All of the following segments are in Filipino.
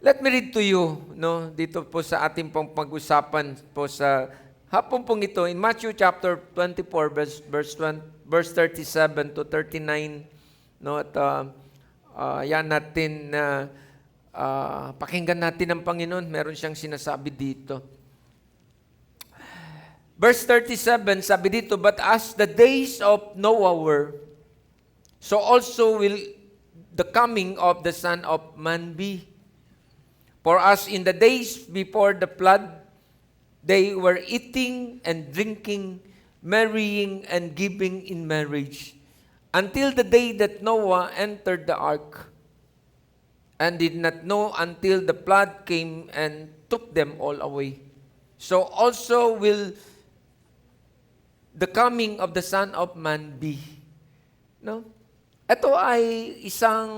Let me read to you, no, dito po sa ating pong pag-usapan po sa hapon pong ito in Matthew chapter 24 verse 37 to 39, no, at yan natin na pakinggan natin ang Panginoon. Meron siyang sinasabi dito. Verse 37, sabi dito, "But as the days of Noah were, so also will the coming of the Son of Man be. For as in the days before the flood, they were eating and drinking, marrying and giving in marriage, until the day that Noah entered the ark, and did not know until the flood came and took them all away. So also will the coming of the Son of Man be." No? Ito ay isang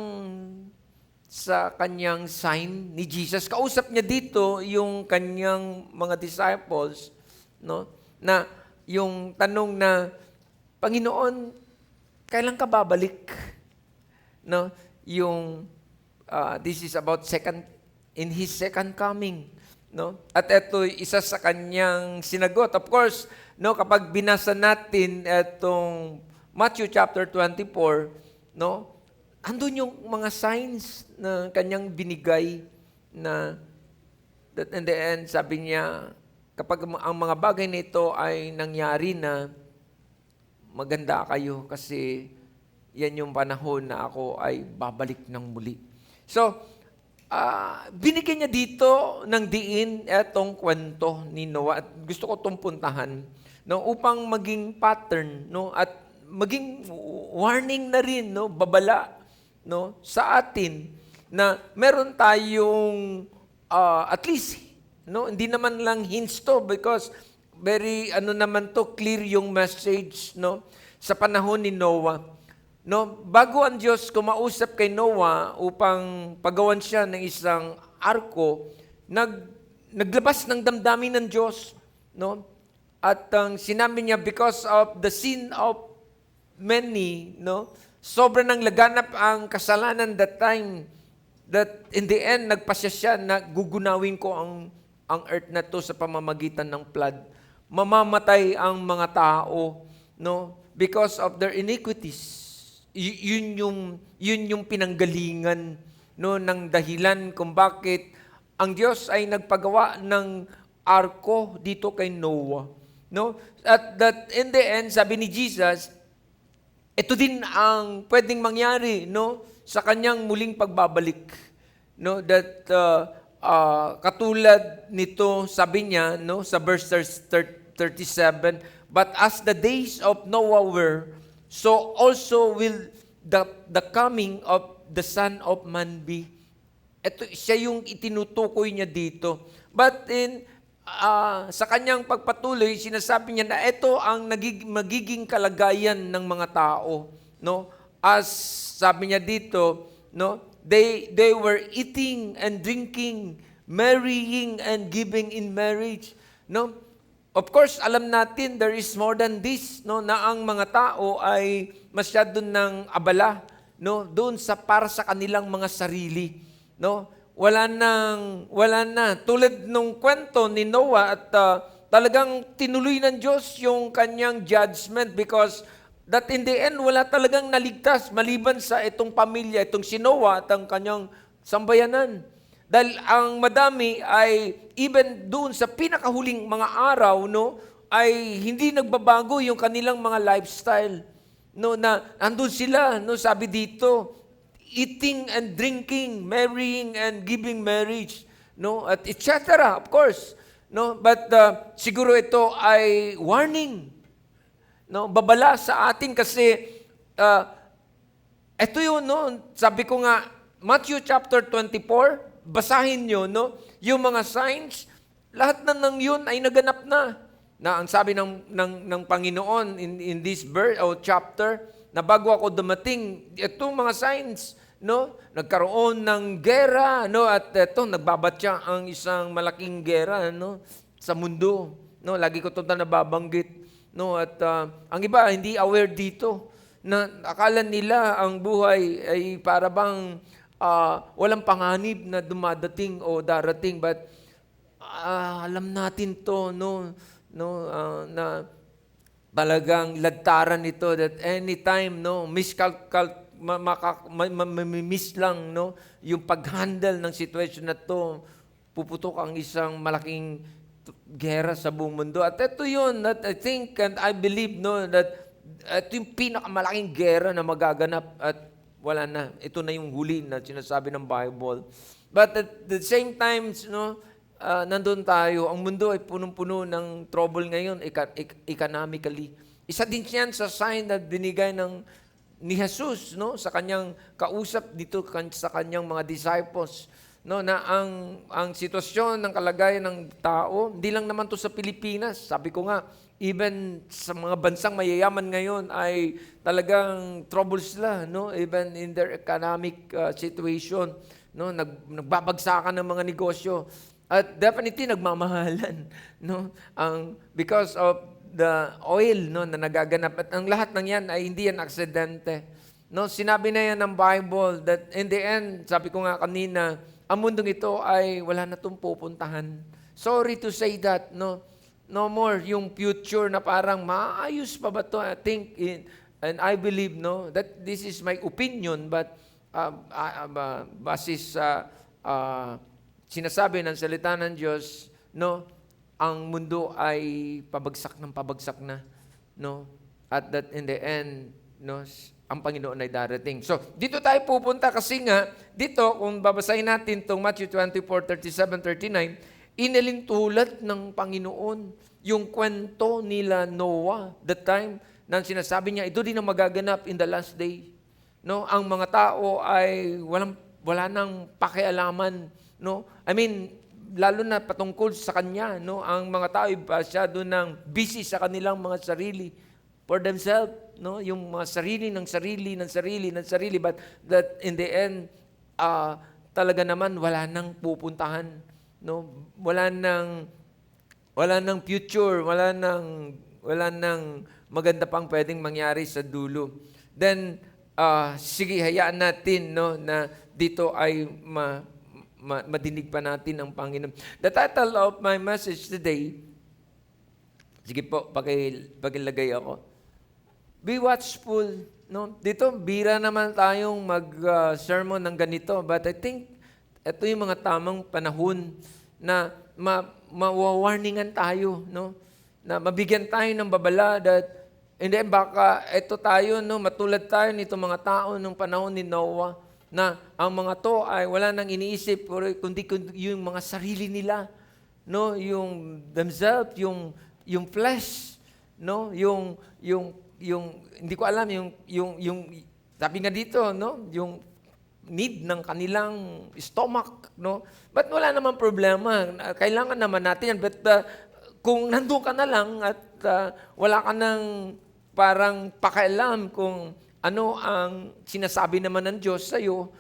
sa kanyang sign ni Jesus. Kausap niya dito yung kanyang mga disciples, no? Na yung tanong na, "Panginoon, kailan ka babalik?" No? Yung this is about in his second coming, no? At ito isa sa kanyang sinagot. Of course, no, kapag binasa natin itong Matthew chapter 24, no? Andun yung mga signs na kanyang binigay na that in the end, sabi niya, kapag ang mga bagay na ito ay nangyari na, maganda kayo kasi yan yung panahon na ako ay babalik ng muli. So, binigyan niya dito ng diin etong kwento ni Noah at gusto ko itong puntahan, no, upang maging pattern, no, at maging warning na rin, no, babala, no, sa atin na meron tayong at least, no, hindi naman lang hints to because very naman to, clear yung message, no, sa panahon ni Noah. No, bago ang Diyos kumausap kay Noah upang pagawan siya ng isang arko, naglabas ng damdamin ng Diyos, no? At sinabi niya, because of the sin of many, no, sobrang nang laganap ang kasalanan that time, that in the end, nagpasya siya na gugunawin ko ang earth na to sa pamamagitan ng flood. Mamamatay ang mga tao, no, because of their iniquities. Yun yung pinanggalingan, no, ng dahilan kung bakit ang Diyos ay nagpagawa ng arko dito kay Noah, no? At that in the end, sabi ni Jesus, ito din ang pwedeng mangyari, no, sa kanyang muling pagbabalik, no, that katulad nito, sabi niya, no, sa verse 37, "But as the days of Noah were, so also will the coming of the Son of Man be." Ito siya yung itinutukoy niya dito. But sa kanyang pagpatuloy, sinasabi niya na ito ang magiging kalagayan ng mga tao, no? As sabi niya dito, no, they were eating and drinking, marrying and giving in marriage, no? Of course, alam natin there is more than this, no, na ang mga tao ay masyado ng abala, no, doon sa para sa kanilang mga sarili, no? Wala na. Tulad nung kwento ni Noah at talagang tinuloy ng Diyos yung kanyang judgment because that in the end, wala talagang naligtas maliban sa itong pamilya, itong si Noah at ang kanyang sambayanan. Dahil ang madami ay even doon sa pinakahuling mga araw, no, ay hindi nagbabago yung kanilang mga lifestyle. No, na andun sila, no, sabi dito, eating and drinking, marrying and giving marriage, no, at etc. Of course, no, but siguro ito ay warning, no, babala sa atin kasi ito yun, no, sabi ko nga, Matthew chapter 24, basahin nyo, no, yung mga signs, lahat na ng yun ay naganap na. Na ang sabi ng Panginoon in this verse or chapter, na bago ako dumating, itong mga signs, no, nagkaroon ng gera, no, at ito nagbabatya ang isang malaking gera, no, sa mundo, no, lagi ko 'tong nababanggit, no, at ang iba hindi aware dito na akala nila ang buhay ay para bang walang panganib na dumadating o darating, but alam natin to, na talagang lagtaran ito, that anytime, miss lang, yung pag-handle ng situation na to, puputok ang isang malaking gera sa buong mundo. At ito yun, that I think and I believe, that ito yung pinakamalaking gera na magaganap at wala na. Ito na yung huli na sinasabi ng Bible. But at the same time, nandun tayo, ang mundo ay punong-puno ng trouble ngayon, economically. Isa din yan sa sign na binigay ni Jesus, sa kanyang kausap dito sa kanyang mga disciples, na ang sitwasyon ng kalagayan ng tao, hindi lang naman to sa Pilipinas. Sabi ko nga, even sa mga bansang mayayaman ngayon ay talagang trouble sila, even in their economic situation, nagbabagsakan ng mga negosyo. At definitely nagmamahalan, because of the oil, na nagaganap. At ang lahat ng yan ay hindi yan aksidente. Sinabi na yan ng Bible that in the end, sabi ko nga kanina, ang mundong ito ay wala na itong pupuntahan. Sorry to say that, no more yung future na parang maayos pa ba ito? I think, and I believe, that this is my opinion, but basis sa sinasabi ng salita ng Diyos, ang mundo ay pabagsak na, at that in the end, ang Panginoon ay darating. So, dito tayo pupunta kasi nga, dito, kung babasahin natin itong Matthew 24:37-39, inilintulad ng Panginoon yung kwento nila Noah, the time na sinasabi niya, ito din ang magaganap in the last day. Ang mga tao ay wala nang pakialaman, I mean, lalo na patungkol sa kanya, ang mga tao ay masyado nang busy sa kanilang mga sarili, for themselves, yung mga sarili, but that in the end, talaga naman wala nang pupuntahan, wala nang future, wala nang maganda pang pwedeng mangyari sa dulo. Then, sige, hayaan natin, na dito ay madinig pa natin ang Panginoon. The title of my message today, sige po, pakilagay ako. Be watchful. Dito, bira naman tayong mag-sermon ng ganito, but I think ito yung mga tamang panahon na ma-warningan tayo, na mabigyan tayo ng babala that hindi, baka ito tayo, matulad tayo nito mga tao nung panahon ni Noah, na ang mga to ay wala nang iniisip kundi yung mga sarili nila, yung themselves, yung flesh, yung hindi ko alam yung sabi nga dito, yung need ng kanilang stomach, but wala naman problema, kailangan naman natin yan, but kung nandun ka na lang at wala ka nang parang pakialam kung ano ang sinasabi naman ng Diyos sa iyo,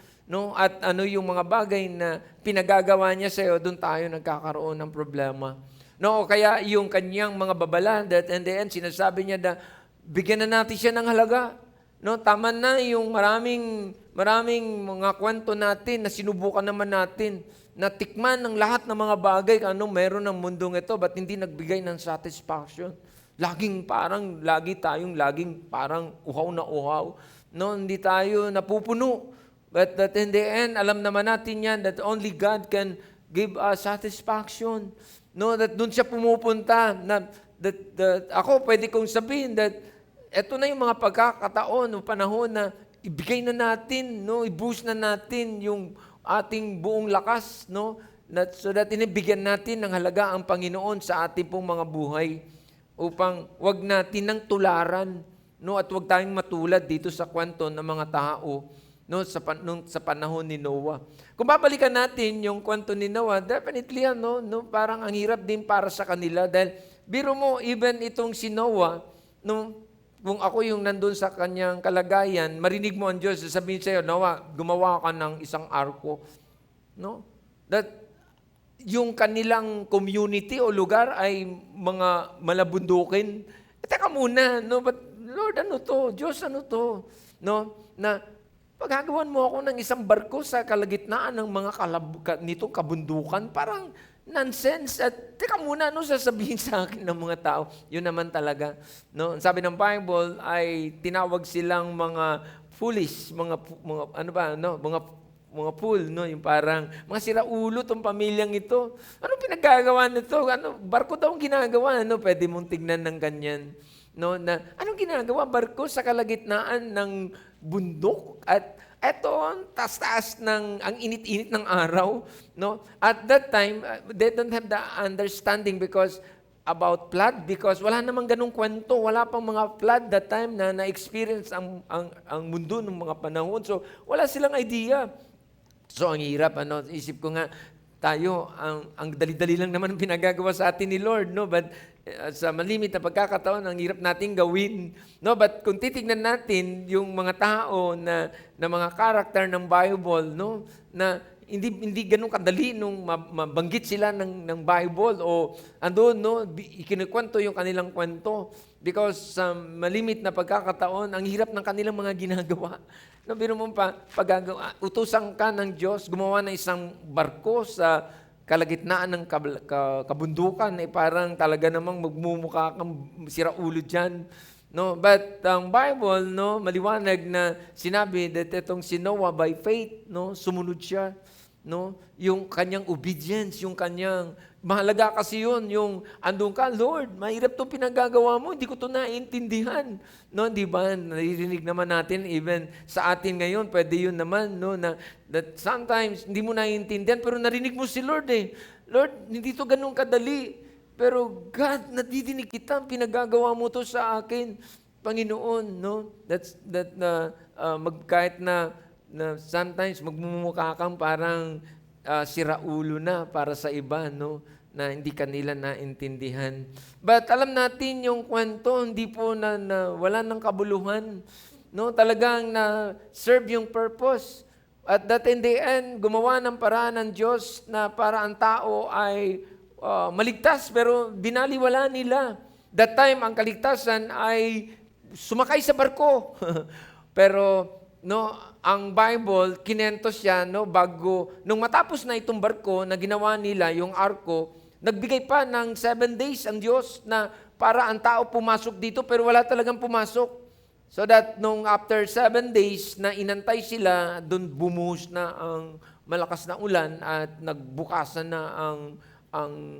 at ano yung mga bagay na pinagagawa niya sa iyo, doon tayo nagkakaroon ng problema. Kaya yung kanyang mga babala, that in the end, sinasabi niya na bigyan na natin siya ng halaga. Tama na yung maraming mga kwento natin na sinubukan naman natin, na tikman ng lahat ng mga bagay, meron ng mundong ito, ba't hindi nagbigay ng satisfaction? Lagi tayong parang uhaw na uhaw. Hindi tayo napupuno. But that in the end, alam naman natin yan, that only God can give us satisfaction. That doon siya pumupunta. That ako, pwede kong sabihin that eto na yung mga pagkakataon o panahon na ibigay na natin, i-boost na natin yung ating buong lakas, so that inibigyan natin ng halaga ang Panginoon sa ating pong mga buhay, upang wag natin nang tularan, at wag tayong matulad dito sa kwento ng mga tao, sa panahon ni Noah. Kung babalikan natin yung kwento ni Noah, definitely parang ang hirap din para sa kanila, dahil biro mo, even itong si Noah, kung ako yung nandun sa kanyang kalagayan, marinig mo ang Diyos, sasabihin sa'yo, Noah, gumawa ka ng isang arko. That yung kanilang community o lugar ay mga malabundukin. Teka muna, but Lord, ano to? Diyos, ano to? Na Pagagawan mo ako ng isang barko sa kalagitnaan ng mga nitong kabundukan, parang nonsense. At teka muna, ano sasabihin sa akin ng mga tao? Yun naman talaga. No? Sabi ng Bible ay tinawag silang mga foolish, mga ano ba, no? Mga fool, no? Yung parang mga siraulo tong pamilyang ito. Anong pinagagawa nito? Barko daw ang ginagawa, no? Pwede mong tignan ng ganyan. No, na anong ginagawa barko sa kalagitnaan ng bundok at eto taas-taas ng ang init-init ng araw, no? At that time they don't have the understanding because about flood, because wala namang ganung kwento, wala pang mga flood that time na na-experience ang mundo ng mga panahon. So wala silang idea. So ang hirap, isip ko nga, tayo, ang dali-dali lang naman ang pinagagawa sa atin ni Lord, no? But sa malimit na pagkakataon, ang hirap nating gawin, no? But kung titignan natin yung mga tao na mga karakter ng Bible, no? Na hindi ganun kadali nung mabanggit sila ng Bible o andun, no? Ikinikwento yung kanilang kwento because sa malimit na pagkakataon, ang hirap ng kanilang mga ginagawa. No, biro mo pa, utusan ka ng Diyos, gumawa ng isang barko sa kalagitnaan ng kabundukan, parang talaga namang magmumukha kang siraulo dyan. No? But ang Bible, no, maliwanag na sinabi that itong si Noah by faith, no, sumunod siya. No? Yung kanyang obedience, yung kanyang, mahalaga kasi yun, yung andun ka, Lord, mahirap itong pinagagawa mo, hindi ko ito naiintindihan. No, di ba? Naririnig naman natin, even sa atin ngayon, pwede yun naman, no, na that sometimes hindi mo naiintindihan, pero narinig mo si Lord eh. Lord, hindi ito ganun kadali. Pero God, nadidinig kita, pinagagawa mo to sa akin, Panginoon, no? Kahit na sometimes magmumukha kang parang siraulo na para sa iba, no? Na hindi kanila naintindihan. But alam natin yung kwento, hindi po wala ng kabuluhan. No? Talagang na-serve yung purpose. At that in the end, gumawa ng paraan ng Diyos na para ang tao ay maligtas, pero binaliwala nila. That time, ang kaligtasan ay sumakay sa barko. Pero no, ang Bible, kinentos siya, no, bago, nung matapos na itong barko na ginawa nila, yung arko, nagbigay pa ng 7 days ang Diyos na para ang tao pumasok dito, pero wala talagang pumasok. So that nung after 7 days na inantay sila, doon bumuhos na ang malakas na ulan at nagbukasan na ang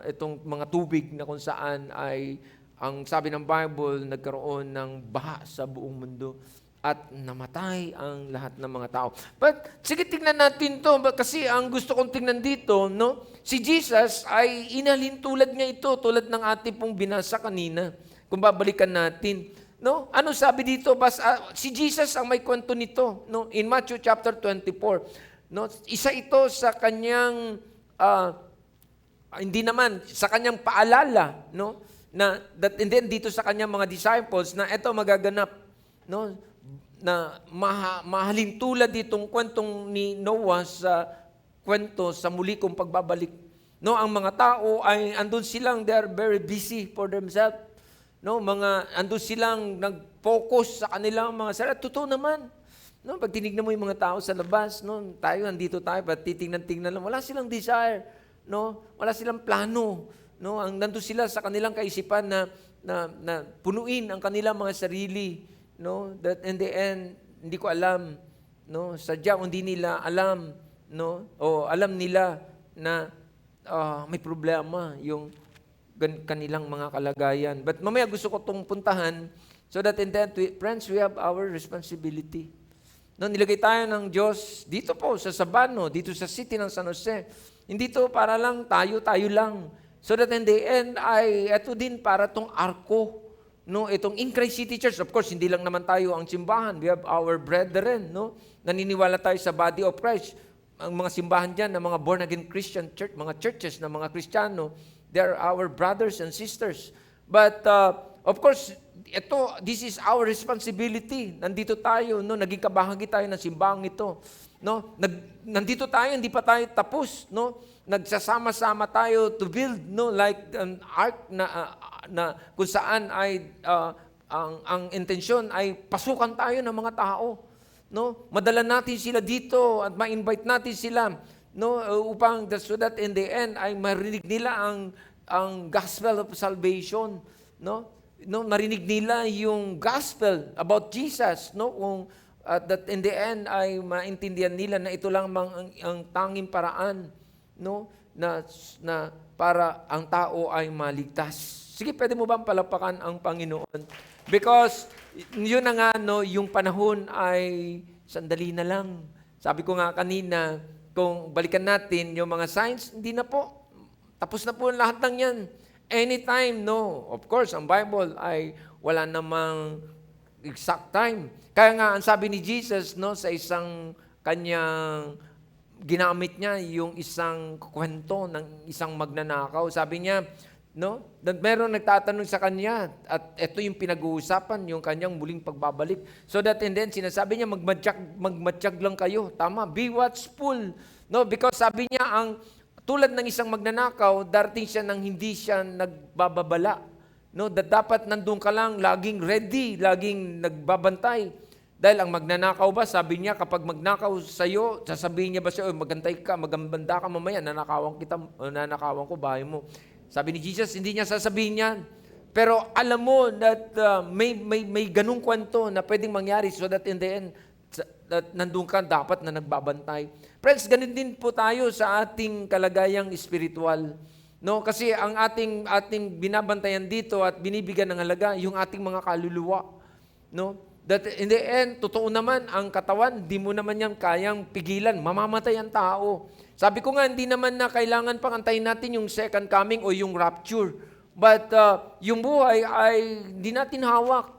itong mga tubig na kung saan ay ang sabi ng Bible, nagkaroon ng baha sa buong mundo at namatay ang lahat ng mga tao. But sige, tingnan natin to kasi ang gusto kong tingnan dito, no? Si Jesus ay inalin tulad niya ito, tulad ng ating pong binasa kanina. Kung babalikan natin, no? Ano sabi dito? Si Jesus ang may kwento nito, no? In Matthew chapter 24, no? Isa ito sa kanyang hindi naman sa kanyang paalala, no? And then dito sa kanyang mga disciples na eto magaganap, no? Na mahalin tulad ditong kwentong ni Noah sa kwento sa muli kong pagbabalik. No, ang mga tao ay andun silang, they are very busy for themselves. No, andun silang nag-focus sa kanilang mga sarili. Totoo naman. No, pag tinignan mo yung mga tao sa labas, no, tayo nandito tayo, pag titingnan-tingnan lang, wala silang desire, no? Wala silang plano, no? Ang nandun sila sa kanilang kaisipan na punuin ang kanilang mga sarili. No, that in the end, hindi ko alam, no, sadya hindi nila alam, no, o alam nila na may problema yung kanilang mga kalagayan. But mamaya gusto ko itong puntahan so that in that, friends, we have our responsibility. No, nilagay tayo ng Diyos dito po sa Sabano, dito sa city ng San Jose. Hindi to para lang tayo lang. So that in the end, ito din para tong arko. No, itong in Christ City Church, of course, hindi lang naman tayo ang simbahan. We have our brethren, no? Naniniwala tayo sa body of Christ. Ang mga simbahan diyan ng mga born again Christian church, mga churches ng mga Kristiyano, they are our brothers and sisters. But of course, this is our responsibility. Nandito tayo, no? Naging kabahagi tayo ng simbahan ito. No? Nandito tayo, hindi pa tayo tapos, no? Nagsasama-sama tayo to build, no, like an ark na kung saan ay ang intensyon ay pasukan tayo ng mga tao, no? Madala natin sila dito at ma-invite natin sila, no, upang so that in the end ay marinig nila ang gospel of salvation, no? No, marinig nila yung gospel about Jesus, no? Kung that in the end ay maintindihan nila na ito lang ang tanging paraan, no, na para ang tao ay maligtas. Sige, pwede mo bang palapakan ang Panginoon? Because yun na nga, no, yung panahon ay sandali na lang. Sabi ko nga kanina, kung balikan natin yung mga signs, hindi na po. Tapos na po lahat ng yan. Anytime, no. Of course, ang Bible ay wala namang exact time. Kaya nga, ang sabi ni Jesus, no, sa isang kanyang ginamit niya yung isang kwento ng isang magnanakaw. Sabi niya, no, meron nagtatanong sa kanya at ito yung pinag-uusapan, yung kanyang muling pagbabalik. So that and then sinasabi niya, magmatsyag lang kayo. Tama, be watchful. No, because sabi niya, tulad ng isang magnanakaw, darating siya nang hindi siya nagbababala. No, dapat nandun ka lang, laging ready, laging nagbabantay. Dahil ang magnanakaw ba, sabi niya, kapag magnakaw sa'yo, sasabihin niya ba sa'yo, magantay ka, magambanda ka mamaya, nanakawan ko, bahay mo. Sabi ni Jesus, hindi niya sasabihin yan. Pero alam mo that may ganung kwento na pwedeng mangyari so that in the end, that nandun ka dapat na nagbabantay. Friends, ganun din po tayo sa ating kalagayang spiritual. No, kasi ang ating binabantayan dito at binibigyan ng halaga yung ating mga kaluluwa. No? That in the end, totoo naman, ang katawan, di mo naman yan kayang pigilan. Mamamatay ang tao. Sabi ko nga, hindi naman na kailangan pang antayin natin yung second coming o yung rapture. But yung buhay ay hindi natin hawak.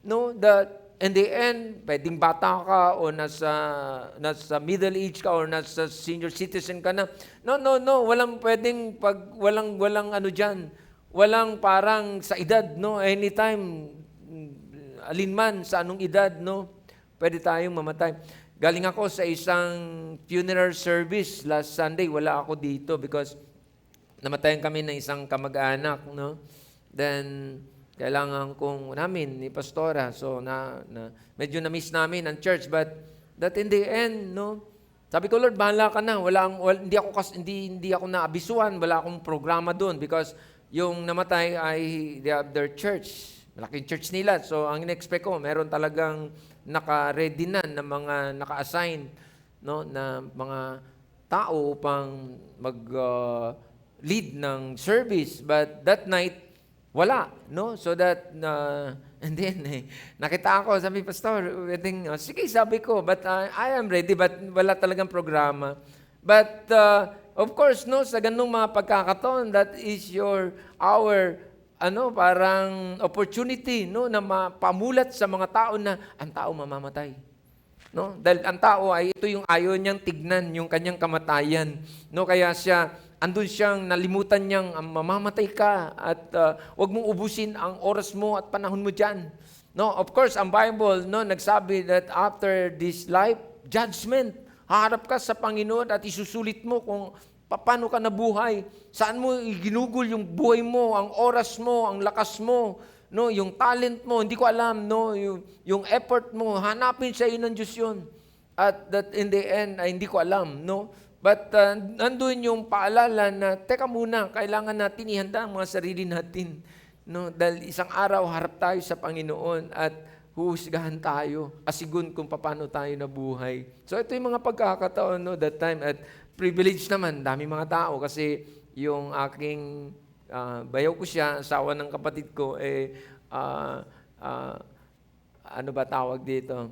No? That in the end, pwedeng bata ka o nasa middle age ka o nasa senior citizen ka na. No. Walang pwedeng walang ano dyan. Walang parang sa edad, no? Anytime, alinman sa anong edad, no? Pwede tayong mamatay. Galing ako sa isang funeral service last Sunday. Wala ako dito because namatayan kami ng isang kamag-anak, no? Then kailangan kong namin ni pastora. So medyo na-miss namin ang church, but that in the end, no? Sabi ko, Lord, bahala ka na. Hindi ako naabisuhan, wala akong programa doon because yung namatay ay they have their church. Malaking church nila. So, ang in-expect ko, meron talagang naka-ready na mga naka-assign, no, na mga tao upang mag-lead ng service. But that night, wala, no? So that, and then, nakita ako, sabi, Pastor, sige, sabi ko, but I am ready, but wala talagang programa. But, of course, no, sa ganung mga pagkakataon, that is our parang opportunity, no, na mapamulat sa mga tao na ang tao mamamatay. No? Dahil ang tao ay ito yung ayaw niyang tignan, yung kanyang kamatayan. No, kaya andun siyang nalimutan niyang mamamatay ka at wag mong ubusin ang oras mo at panahon mo diyan. No, of course, ang Bible, no, nagsabi that after this life, judgment. Haharap ka sa Panginoon at isusulit mo kung paano ka nabuhay? Saan mo ginugol yung buhay mo, ang oras mo, ang lakas mo, no, yung talent mo, hindi ko alam, no, yung effort mo, hanapin sa iyo ng Diyos 'yun. At that in the end ay hindi ko alam, no? But nandoon yung paalala na teka muna, kailangan natin ihanda ang mga sarili natin, no? Dahil isang araw harap tayo sa Panginoon at huhusgahan tayo, asigun kung paano tayo nabuhay. So ito yung mga pagkakataon, no, that time at privilege naman, dami mga tao kasi yung aking bayaw ko siya, asawa ng kapatid ko, ano ba tawag dito?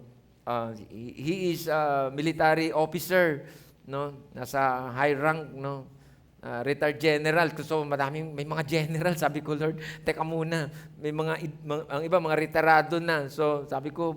He is a military officer, no? Nasa high rank, no? Retired general. So may mga general, sabi ko, Lord, teka muna, ang iba mga retirado na. So sabi ko,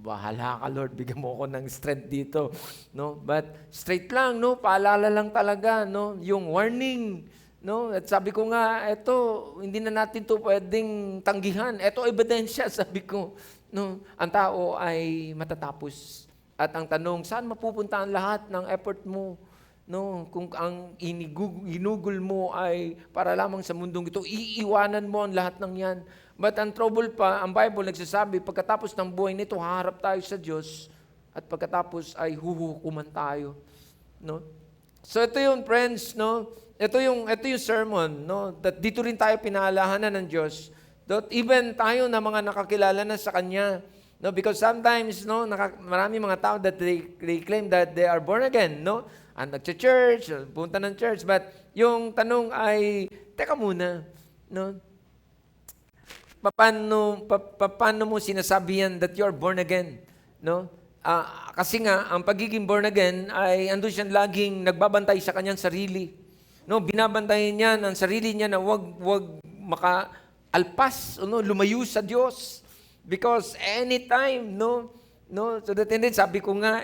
bahala ka, Lord, bigyan mo ako ng strength dito, no? But straight lang, no? Paalala lang talaga, no? Yung warning, no? At sabi ko nga, eto, hindi na natin to pwedeng tanggihan. Eto ebidensya, sabi ko, no? Ang tao ay matatapos. At ang tanong, saan mapupunta ang lahat ng effort mo? No, kung ang ginugol mo ay para lamang sa mundong ito, iiwanan mo ang lahat ng yan. But ang trouble pa, ang Bible nagsasabi, pagkatapos ng buhay nito, haharap tayo sa Diyos at pagkatapos ay huhukuman tayo. No? So ito yung friends, no? Ito yung sermon, no? That dito rin tayo pinaalahanan ng Diyos. That even tayo na mga nakakilala na sa Kanya. No, because sometimes, no, marami mga tao that they claim that they are born again, no? And nagcha-church, punta ng church, but yung tanong ay, teka muna, no? Paano mo sinasabihan that you are born again, no? Kasi nga, ang pagiging born again ay andun siya laging nagbabantay sa kanyang sarili. No, binabantayan niya ang sarili niya na wag makaalpas, no, lumayo sa Diyos. Because anytime, no, so that hindi, sabi ko nga,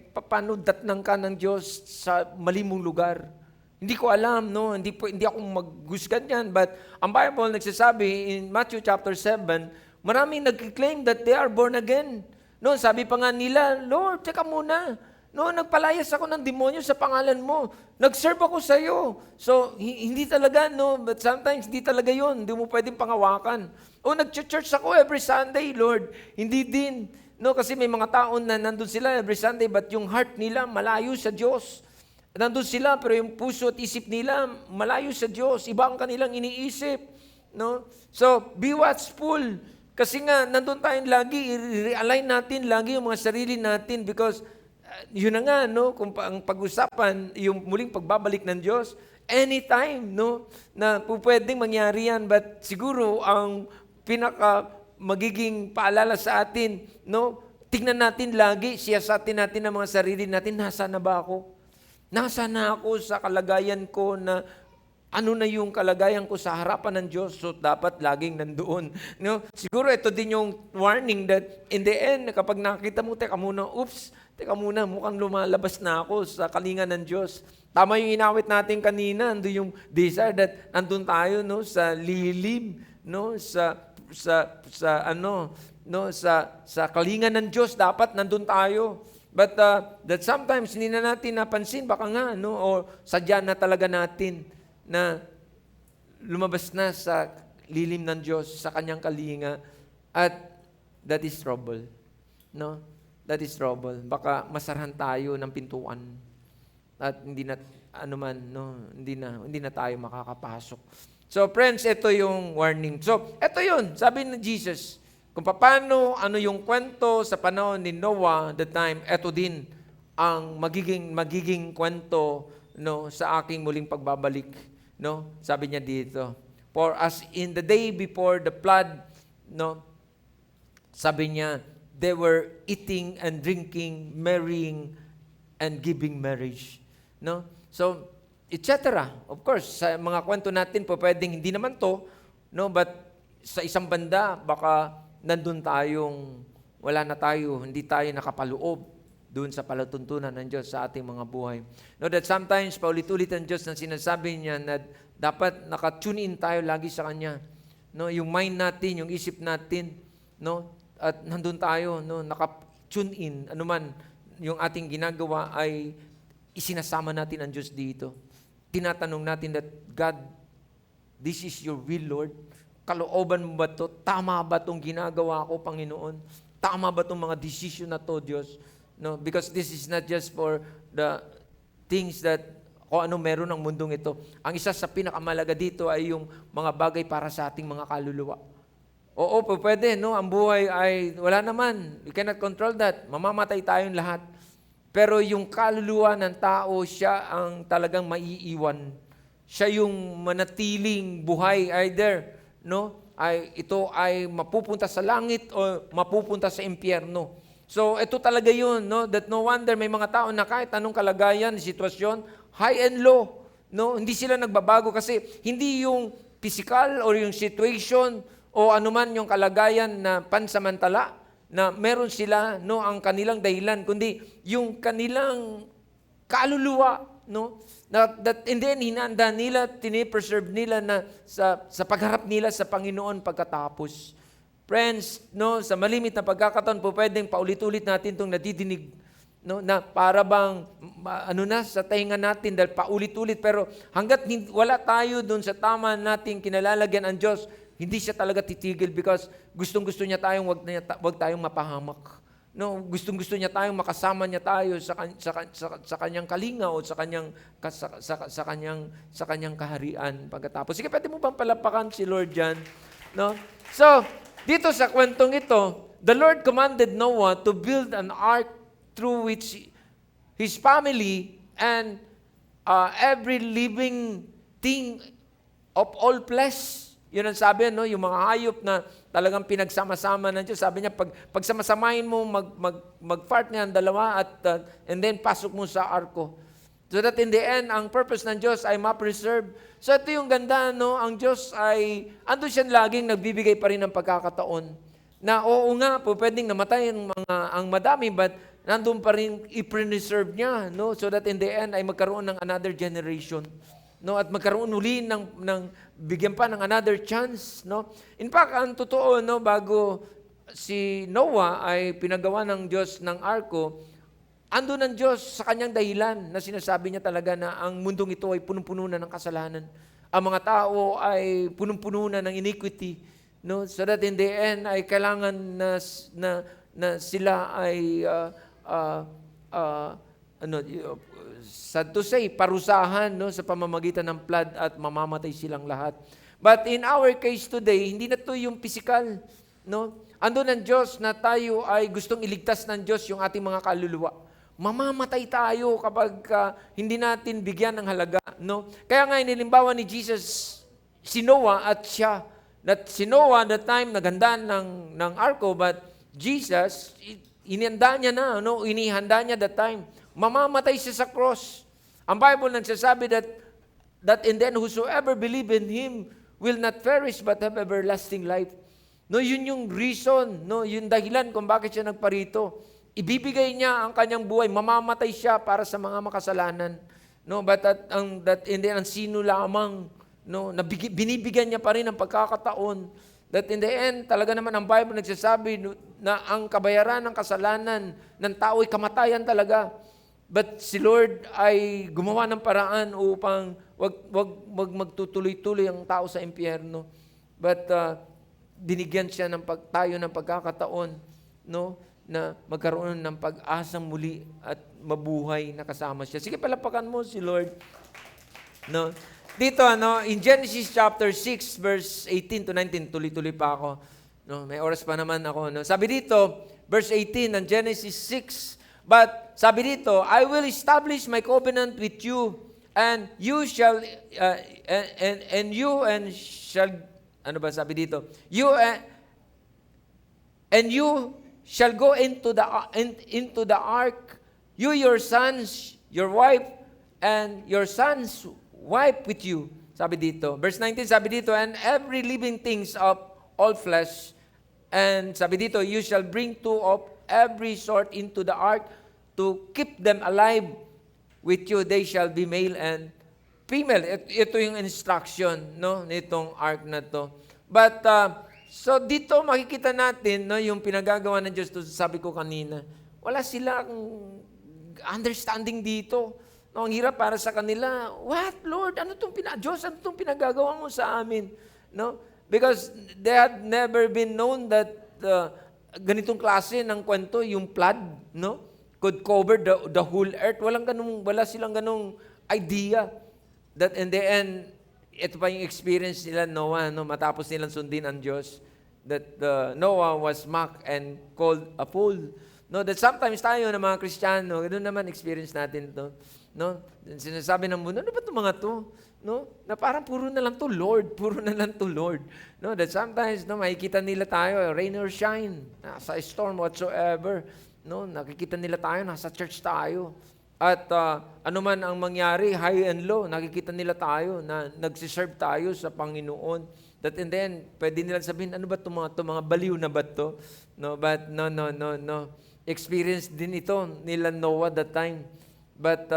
paano datnang ka ng Diyos sa mali mong lugar? Hindi ko alam, no, hindi ako maghusgan yan, but ang Bible nagsasabi in Matthew chapter 7, maraming nag-claim that they are born again. No, sabi pa nga nila, Lord, teka muna, no, nagpalayas ako ng demonyo sa pangalan mo. Nag-serve ako sa iyo. So, hindi talaga, no, but sometimes hindi talaga yun. Hindi mo pwedeng pangawakan. O, nag-church ako every Sunday, Lord. Hindi din. No, kasi may mga taon na nandun sila every Sunday, but yung heart nila malayo sa Diyos. Nandun sila, pero yung puso at isip nila malayo sa Diyos. Iba ang kanilang iniisip. No? So, be watchful. Kasi nga, nandun tayong lagi, i-realign natin lagi yung mga sarili natin because yun na nga, no, kung ang pag-usapan, yung muling pagbabalik ng Diyos, anytime, no, na pwedeng mangyari yan, but siguro ang magiging paalala sa atin, no, tingnan natin lagi, siyasatin natin ang mga sarili natin, nasa na ba ako? Nasa na ako sa kalagayan ko na ano na yung kalagayan ko sa harapan ng Diyos, so dapat laging nandoon. No? Siguro ito din yung warning that in the end, kapag nakita mo, teka muna, mukhang lumalabas na ako sa kalinga ng Diyos. Tama yung inawit natin kanina, ando yung desire that andun tayo, no, sa lilim, no, sa kalinga ng Diyos, dapat nandun tayo. But that sometimes hindi na natin napansin, baka nga, no, o sadya na talaga natin na lumabas na sa lilim ng Diyos, sa kanyang kalinga, at that is trouble. No? That is trouble. Baka masarahan tayo ng pintuan at hindi na hindi na tayo makakapasok. So friends, ito yung warning. So, ito yun, sabi ni Jesus, kung paano, ano yung kwento sa panahon ni Noah, the time, ito din ang magiging kwento, no, sa aking muling pagbabalik. No? Sabi niya dito, for as in the day before the flood, no, sabi niya, they were eating and drinking, marrying, and giving marriage. No? So, etc. Of course, sa mga kwento natin po, pwedeng hindi naman to, no, but sa isang banda, baka nandun tayong, wala na tayo, hindi tayo nakapaloob doon sa palatuntunan ng Diyos sa ating mga buhay. No, that sometimes, paulit-ulit ang Diyos na sinasabi niya na dapat naka-tune in tayo lagi sa Kanya. No, yung mind natin, yung isip natin, no, at nandun tayo, no, naka-tune in, anuman yung ating ginagawa ay isinasama natin ang Diyos dito. Tinatanong natin that, God, this is your will, Lord. Kalooban mo ba ito? Tama ba itong ginagawa ko, Panginoon? Tama ba itong mga decision na to, Diyos? No, because this is not just for the things that o ano meron ng mundong ito. Ang isa sa pinakamalaga dito ay yung mga bagay para sa ating mga kaluluwa. Oo, pwede, no? Ang buhay ay wala naman. We cannot control that. Mamamatay tayong lahat. Pero yung kaluluwa ng tao, siya ang talagang maiiwan. Siya yung manatiling buhay either, no? Ito ay mapupunta sa langit o mapupunta sa impyerno. So, ito talaga yun, no? That no wonder may mga tao na kahit anong kalagayan, sitwasyon, high and low, no? Hindi sila nagbabago kasi hindi yung physical or yung situation o anuman yung kalagayan na pansamantala na meron sila, no, ang kanilang dahilan, kundi yung kanilang kaluluwa, no? That in the end, hinanda nila, tinipreserve nila na sa pagharap nila sa Panginoon pagkatapos. Friends, no, sa malimit na pagkakataon po, pwedeng paulit-ulit natin itong nadidinig. no, na para bang sa tainga natin dahil paulit-ulit, pero hangga't wala tayo doon sa tama nating kinalalagyan ang Diyos, hindi siya talaga titigil because gustong-gusto niya tayong wag tayong mapahamak. No, gustong-gusto niya tayong makasama niya tayo sa kanyang kalinga o sa kanyang kaharian pagkatapos. Sige, pwede mo bang palapakan si Lord diyan, no? So, dito sa kwentong ito, the Lord commanded Noah to build an ark through which his family and every living thing of all flesh. Yun ang sabi, no? Yung mga hayop na talagang pinagsama-sama ng Diyos. Sabi niya, pag samasamahin mo, mag-fart niya ang dalawa and then pasok mo sa arko. So that in the end, ang purpose ng Diyos ay ma-preserve. So ito yung ganda, no? Ang Diyos ay, andun siya laging nagbibigay pa rin ng pagkakataon. Na oo nga, po pwedeng namatay ang madami, but nandun pa rin i-preserve niya, no? So that in the end ay magkaroon ng another generation. No, at magkaroon uli ng bigyan pa ng another chance, no? In fact, ang totoo, no, bago si Noah ay pinagawa ng Diyos ng arko, ando ng Diyos sa kanyang dahilan na sinasabi niya talaga na ang mundong ito ay punong-puno na ng kasalanan. Ang mga tao ay punong-puno na ng iniquity, no? So that in the end ay kailangan na sila ay sad to say, parusahan, no, sa pamamagitan ng flood at mamamatay silang lahat. But in our case today, hindi na to yung physical, no? Ando ng Diyos na tayo ay gustong iligtas ng Diyos yung ating mga kaluluwa. Mamamatay tayo kapag hindi natin bigyan ng halaga, no? Kaya nga inilimbawa ni Jesus si Noah at siya. That si Noah the time naganda ng arko, but Jesus inihanda niya na, no? Inihanda niya that time. Mamamatay siya sa cross. Ang Bible nagsasabi that in the end, whosoever believe in Him will not perish but have everlasting life. No, yun yung reason, no, yung dahilan kung bakit siya nagparito. Ibibigay niya ang kanyang buhay, mamamatay siya para sa mga makasalanan. No, but that in the end, ang sino lamang, no, binibigyan niya pa rin ang pagkakataon. That in the end, talaga naman ang Bible nagsasabi na ang kabayaran ng kasalanan ng tao ay kamatayan talaga. But si Lord ay gumawa ng paraan upang wag magtutuloy-tuloy ang tao sa impyerno. But binigyan siya tayo ng pagkakataon, no, na magkaroon ng pag-asang muli at mabuhay na kasama siya. Sige, palapakan mo si Lord. No. Dito, in Genesis chapter 6, verse 18 to 19, tuloy-tuloy pa ako. No, may oras pa naman ako. No. Sabi dito, verse 18 ng Genesis 6, but sabi dito, I will establish my covenant with you, and you shall, ano ba sabi dito? You shall go into the ark, you, your sons, your wife, and your sons' wife with you. Sabi dito. Verse 19, sabi dito, and every living things of all flesh, and sabi dito, you shall bring two of every sort into the ark to keep them alive with you. They shall be male and female. Ito yung instruction, no, nitong ark na to. But so dito makikita natin, no, yung pinagagawa ng Diyos. Sabi ko kanina, wala silang understanding dito. No, ang hirap para sa kanila. What, Lord? Diyos, ano itong pinagagawa mo sa amin? No? Because they had never been known that ganitong klase ng kwento, yung flood, no, could cover the whole earth. Wala silang ganung idea that in the end, ito pa yung experience nila Noah, no, matapos nilang sundin ang Diyos, that Noah was mocked and called a fool. No, that sometimes tayo na mga Kristiyano, ganoon naman experience natin to. No, sinasabi ng mundo, ano ba itong mga to? No, na parang puro na lang to Lord, puro na lang to Lord. No, that sometimes, no, makikita nila tayo, rain or shine, sa storm whatsoever. No, nakikita nila tayo, nasa church tayo. At ano man ang mangyari, high and low, nakikita nila tayo na nagsiserve tayo sa Panginoon. That in the end, pwede nila sabihin, ano ba itong mga baliw na ba ito? No, but no. Experience din ito nila Noah that time. But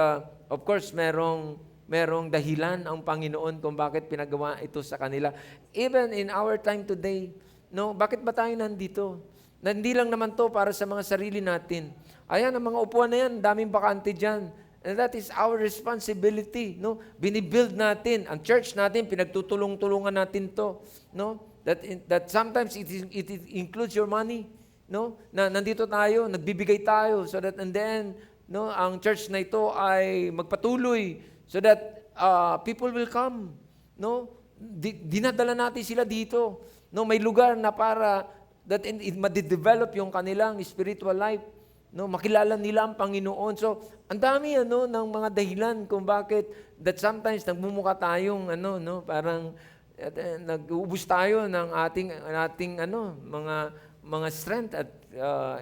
of course, merong dahilan ang Panginoon kung bakit pinagawa ito sa kanila. Even in our time today, no, bakit ba tayo nandito? Na hindi lang naman to para sa mga sarili natin. Ayan, ang mga upuan na yan, daming bakante dyan. And that is our responsibility, no? Binibuild natin, ang church natin, pinagtutulong-tulungan natin to, no? That sometimes it includes your money, no? Na nandito tayo, nagbibigay tayo so that and then, no, ang church na ito ay magpatuloy so that people will come, no? Dinadala natin sila dito, no? May lugar na para that it ma-develop yung kanilang spiritual life. No, makilala nila ang Panginoon. So, ang dami ng mga dahilan kung bakit that sometimes nagmumukha tayong parang nag-uubos tayo ng ating mga strength at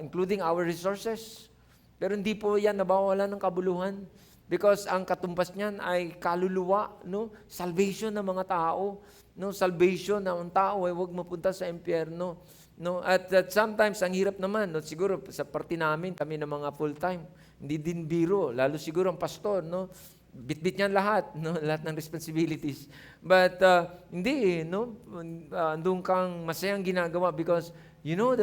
including our resources. Pero hindi po 'yan nabawalan ng kabuluhan because ang katumbas niyan ay kaluluwa, no? Salvation ng mga tao, no? Salvation ng tao ay huwag mapunta sa impyerno. No, at sometimes ang hirap naman, no, siguro sa party namin kami ng mga full-time, hindi din biro, lalo siguro ang pastor, no, bitbit niyan lahat, no, lahat ng responsibilities. But hindi, no, andun kang masayang ginagawa because you know,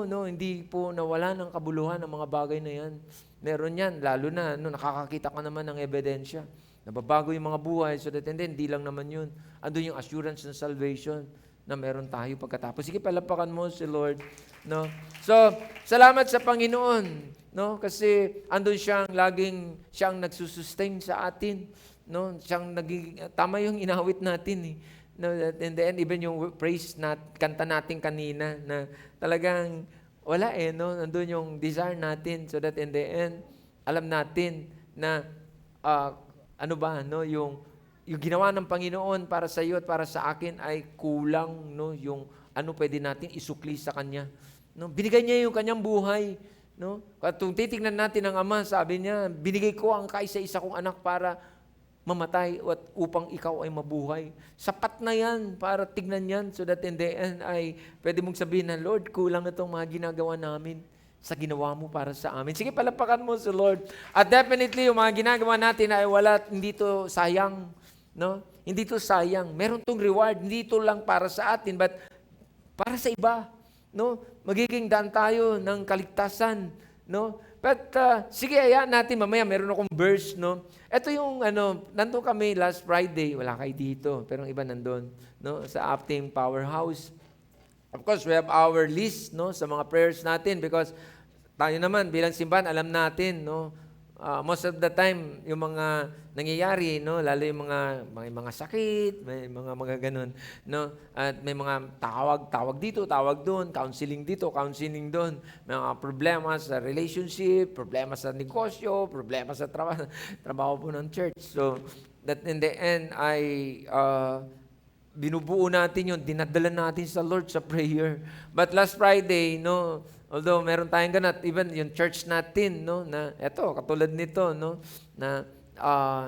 no, hindi po nawala ng kabuluhan ang mga bagay na yan. Meron yan, lalo na, no, nakakakita ka naman ng ebidensya. Nababago yung mga buhay, so that and then, hindi lang naman yun. Andun yung assurance ng salvation na meron tayo pagkatapos. Sige, palapakan mo si Lord, no? So, salamat sa Panginoon, no? Kasi andun siyang nagsusustain sa atin, no? Siyang tama yung inawit natin, eh. No, in the end, even yung praise kanta natin kanina na talagang wala no? Andun yung desire natin so that in the end, alam natin na no? Yung ginawa ng Panginoon para sa iyo at para sa akin ay kulang, no, yung pwede natin isukli sa Kanya. No? Binigay niya yung Kanyang buhay. No? At kung titignan natin ang Ama, sabi niya, binigay ko ang kaisa-isa kong anak para mamatay at upang ikaw ay mabuhay. Sapat na yan para tignan yan so that in the end ay pwede mong sabihin na, Lord, kulang na itong mga ginagawa namin sa ginawa mo para sa amin. Sige, palapakan mo si Lord. At definitely, yung mga ginagawa natin ay hindi to sayang. No? Hindi to sayang. Meron tong reward. Hindi to lang para sa atin, but para sa iba. No? Magiging daan tayo ng kaligtasan. No? But sige, hayaan natin. Mamaya meron akong verse. No? Ito yung, nandun kami last Friday. Wala kayo dito, pero ang iba nandun. No? Sa Acting Powerhouse. Of course, we have our list, no, sa mga prayers natin because tayo naman bilang simbahan, alam natin, no, most of the time, yung mga nangyayari, no, lalo yung may mga sakit, may mga ganun, no, at may mga tawag dito, tawag doon, counseling dito, counseling doon, may mga problema sa relationship, problema sa negosyo, problema sa trabaho po ng church. So, that in the end ay binubuo natin yun, dinadala natin sa Lord sa prayer. But last Friday, no, although meron tayong ganat, even yung church natin, no, na eto, katulad nito, no, na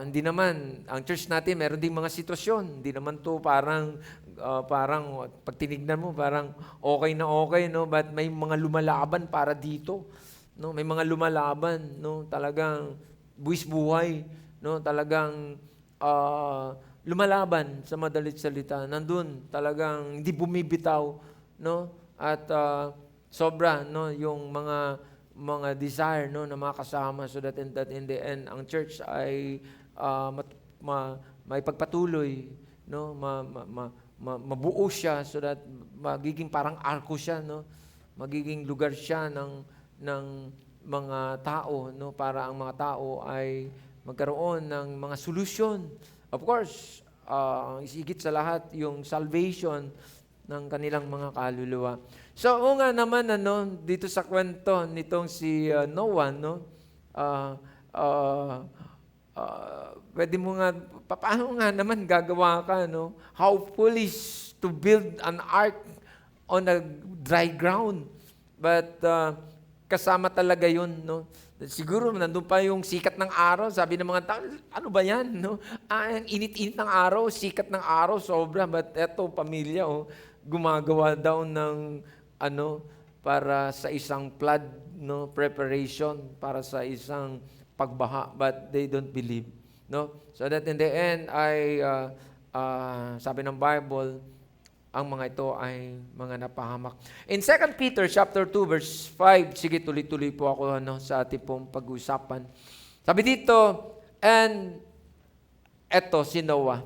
hindi naman, ang church natin, meron ding mga sitwasyon. Hindi naman to parang pag tinignan mo, parang okay na okay, no, but may mga lumalaban para dito. No, may mga lumalaban, no, talagang buwis buhay, no, talagang lumalaban sa madalit salita. Nandun, talagang hindi bumibitaw, no? At sobra, no, yung mga desire, no, na mga kasama so that in the end ang church ay may pagpatuloy, no, mabuo siya so that magiging parang arko siya, no? Magiging lugar siya ng mga tao, no, para ang mga tao ay magkaroon ng mga solusyon. Of course, isigit sa lahat yung salvation ng kanilang mga kaluluwa. So, nga naman, dito sa kwento nitong si Noah, no? Pwede mo nga, paano nga naman gagawa ka, no? How foolish to build an ark on a dry ground. But, kasama talaga yun, no? Siguro nandun pa yung sikat ng araw, sabi ng mga tao, ano ba yan? No? Ang init-init ng araw, sikat ng araw, sobra. But eto, pamilya, gumagawa daw ng para sa isang flood, no, preparation, para sa isang pagbaha, but they don't believe. No? So that in the end, sabi ng Bible, ang mga ito ay mga napahamak. In 2 Peter chapter 2 verse 5, sige tuloy-tuloy po ako sa ating pong pag-uusapan. Sabi dito, and eto si Noah.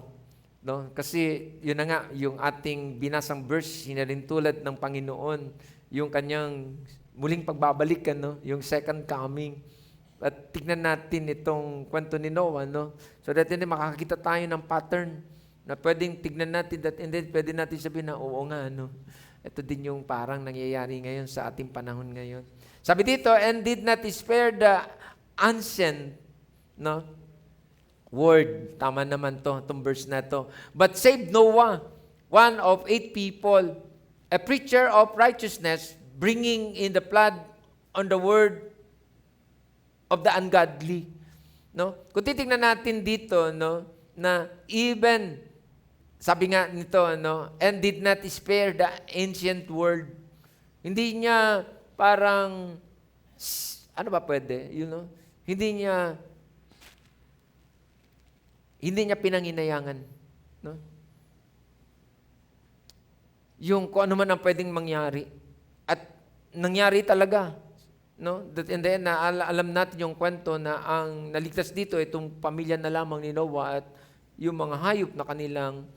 No? Kasi yun na nga, yung ating binasang verse, hinalintulad ng Panginoon, yung kanyang muling pagbabalik, yung second coming. At tignan natin itong kwento ni Noah, so that hindi makakita tayo ng pattern na pwedeng tignan natin that, and then pwede natin sabihin na oo nga, ito din yung parang nangyayari ngayon sa ating panahon ngayon. Sabi dito, and did not spare the ancient word. Tama naman itong verse na to. But saved Noah, one of 8 people, a preacher of righteousness, bringing in the flood on the word of the ungodly. Kung titingnan natin dito, na even sabi nga nito, and did not spare the ancient world. Hindi niya parang, ano ba pwede? Hindi niya pinanginayangan. Yung kung ano man ang pwedeng mangyari. At nangyari talaga. And then, alam natin yung kwento na ang naligtas dito, itong pamilya na lamang ni Noah at yung mga hayop na kanilang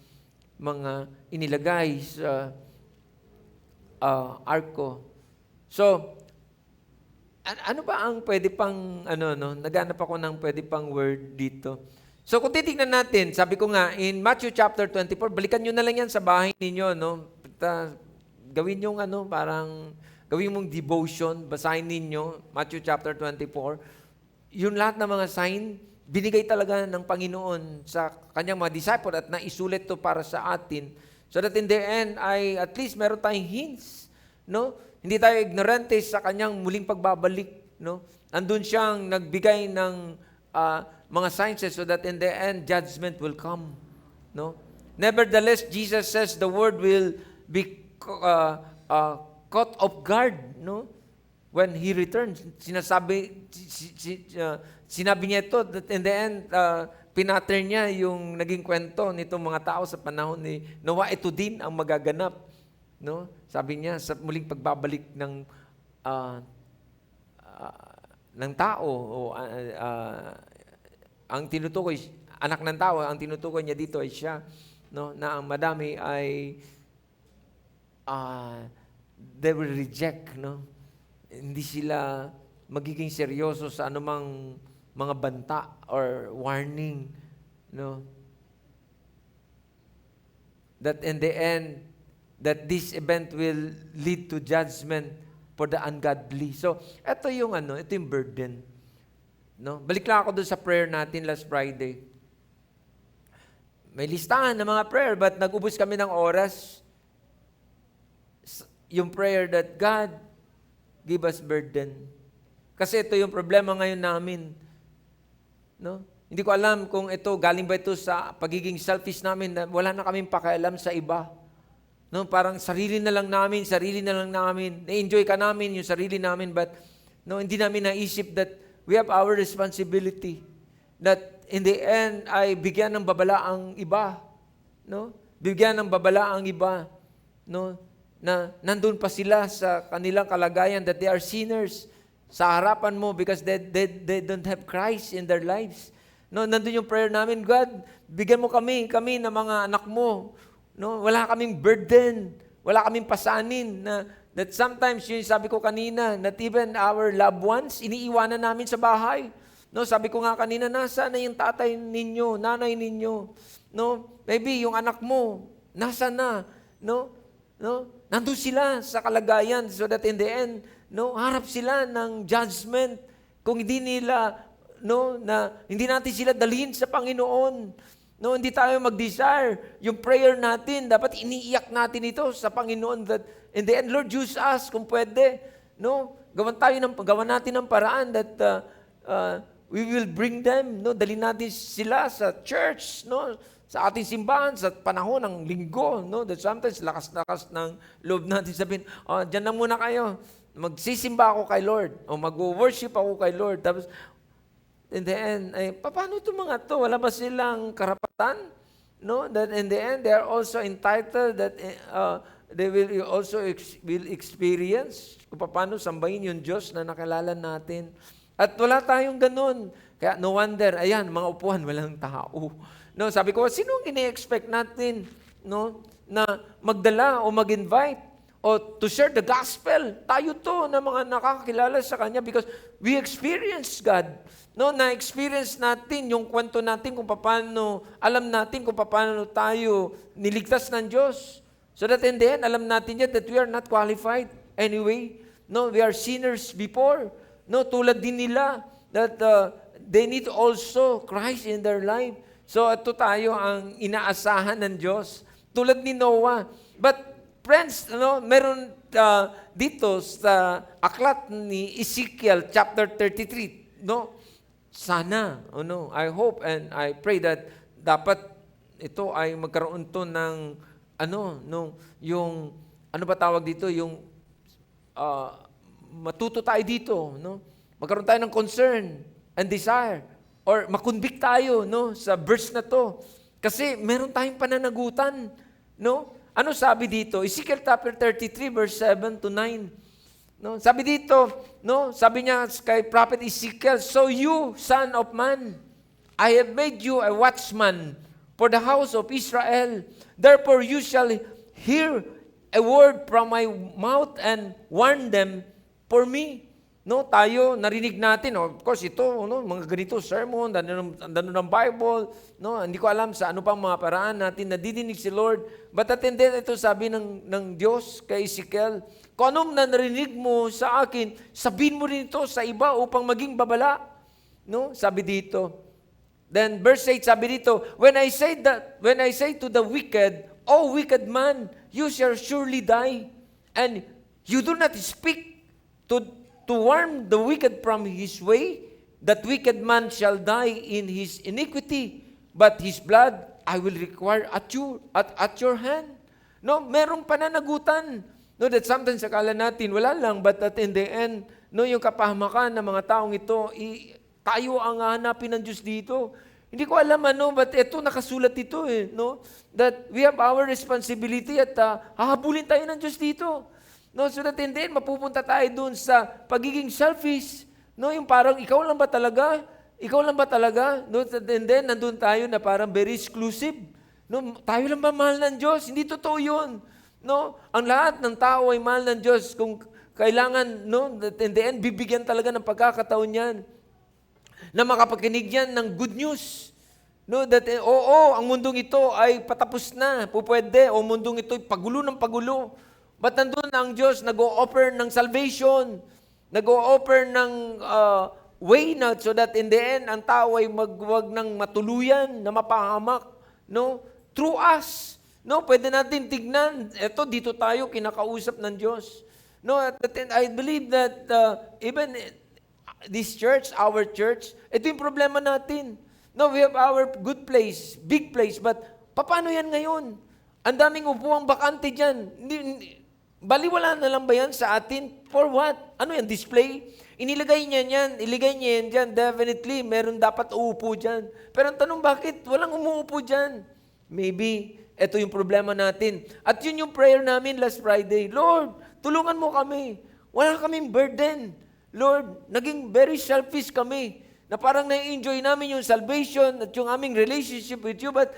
mga inilagay sa arko. So, ano ba ang pwede pang, naghanap ako ng pwede pang word dito. So, kung titignan natin, sabi ko nga, in Matthew chapter 24, balikan nyo na lang yan sa bahay ninyo, gawin yung gawin mong devotion, basahin ninyo, Matthew chapter 24, yung lahat ng mga sign, binigay talaga ng Panginoon sa kanyang mga disciple at naisulit to para sa atin. So that in the end, at least meron tayong hints. Hindi tayo ignorante sa kanyang muling pagbabalik. Andun siyang nagbigay ng mga signs so that in the end, judgment will come. Nevertheless, Jesus says the world will be caught off guard. When He returns, sinabi niya ito, that in the end, pinattern niya yung naging kwento nitong mga tao sa panahon ni Noah. Ito din ang magaganap. Sabi niya, sa muling pagbabalik ng tao, ang tinutukoy, anak ng tao, ang tinutukoy niya dito ay siya, na ang madami ay they will reject, hindi sila magiging seryoso sa anumang mga banta or warning, that in the end, that this event will lead to judgment for the ungodly. So, ito yung burden. Balik lang ako doon sa prayer natin last Friday. May listahan ng mga prayer, but nag-ubos kami ng oras. Yung prayer that God give us burden. Kasi ito yung problema ngayon namin. Hindi ko alam kung ito, galing ba ito sa pagiging selfish namin na wala na kaming pakialam sa iba. Parang sarili na lang namin. Na-enjoy ka namin yung sarili namin, but hindi namin naisip that we have our responsibility. That in the end ay bigyan ng babala ang iba. Bigyan ng babala ang iba. Na nandun pa sila sa kanilang kalagayan that they are sinners sa harapan mo because they don't have Christ in their lives. Nandun yung prayer namin, God, bigyan mo kami na mga anak mo. Wala kaming burden, wala kaming pasanin that sometimes, yung sabi ko kanina, that even our loved ones, iniiwanan namin sa bahay. Sabi ko nga kanina, nasa na yung tatay ninyo, nanay ninyo? Maybe yung anak mo, nasa na? Nandun sila sa kalagayan so that in the end, harap sila ng judgment kung hindi nila, na hindi natin sila dalhin sa Panginoon. Hindi tayo mag-desire. Yung prayer natin, dapat iniiyak natin ito sa Panginoon that in the end, Lord, use us kung pwede. Gawan natin ng paraan that we will bring them, dalhin natin sila sa church, sa ating simbahan, sa panahon ng linggo, that sometimes lakas-lakas ng loob natin sabihin, dyan lang muna kayo, magsisimba ako kay Lord, o mag-worship ako kay Lord. Tapos, in the end, paano itong mga to? Wala ba silang karapatan? no, that in the end, they are also entitled that they will also will experience kung paano sambahin yung Diyos na nakilala natin. At wala tayong ganun. Kaya no wonder, ayan, mga upuan, walang tao. No, sabi ko, sino ang ini-expect natin, no, na magdala o mag-invite o to share the gospel? Tayo to na mga nakakakilala sa Kanya because we experience God. No, na-experience natin yung kwento natin kung paano, alam natin kung paano tayo niligtas ng Diyos. So that in the end, alam natin yet that we are not qualified anyway. No, we are sinners before. No, tulad din nila that they need also Christ in their life. So ito tayo ang inaasahan ng Diyos. Tulad ni Noah. But friends, no, meron dito sa aklat ni Ezekiel chapter 33, no? Sana, I hope and I pray that dapat ito ay magkaroon to ng yung ano ba tawag dito, yung matuto tayo dito, no? Magkaroon tayo ng concern and desire or makonvict tayo, no, sa verse na to. Kasi meron tayong pananagutan, no? Ano sabi dito? Ezekiel chapter 33 verse 7 to 9. No, sabi dito, no, sabi niya kay prophet Ezekiel, "So you, son of man, I have made you a watchman for the house of Israel. Therefore you shall hear a word from my mouth and warn them for me." No, tayo narinig natin, of course ito, no, mga ganito sermon, dano ng Bible, no, hindi ko alam sa ano pang mga paraan natin nadidinig si Lord. But at the end, ito sabi ng Diyos kay Ezekiel, kung anong narinig mo sa akin, sabihin mo rin ito sa iba upang maging babala. No, sabi dito. Then verse 8 sabi dito, when I say to the wicked, "O wicked man, you shall surely die," and you do not speak to warn the wicked from his way, that wicked man shall die in his iniquity, but his blood I will require at your hand. No, merong pananagutan. No, that sometimes akala natin, wala lang, but at in the end, no, yung kapahamakan ng mga taong ito, tayo ang hanapin ng Diyos dito. Hindi ko alam but ito, nakasulat ito no, that we have our responsibility at hahabulin tayo ng Diyos dito. No, so that in the end, mapupunta tayo dun sa pagiging selfish. No, yung parang ikaw lang ba talaga? Ikaw lang ba talaga? No, and then, nandun tayo na parang very exclusive. No, tayo lang ba mahal ng Diyos? Hindi totoo yun. No, ang lahat ng tao ay mahal ng Diyos. Kung kailangan, no, in the end, bibigyan talaga ng pagkakataon yan na makapagkinig yan ng good news. No, that, ang mundong ito ay patapos na, pupwede, o mundong ito ay pagulo ng pagulo. But nandun ang Diyos, nag-o-offer ng salvation, nag-o-offer ng way na so that in the end, ang tao ay magwag ng matuluyan, na mapahamak, no, through us. No, pwede natin tignan. Ito, dito tayo, kinakausap ng Diyos. No, I believe that even this church, our church, ito yung problema natin. No, we have our good place, big place, but paano yan ngayon? Ang daming upuang bakante dyan. Baliwala na lang ba yan sa atin? For what? Ano yan, display? Iligay niya yan dyan. Definitely, meron dapat uupo dyan. Pero ang tanong, bakit walang umuupo dyan? Maybe, ito yung problema natin. At yun yung prayer namin last Friday. Lord, tulungan mo kami. Wala kaming burden. Lord, naging very selfish kami. Na parang na-enjoy namin yung salvation at yung aming relationship with you. But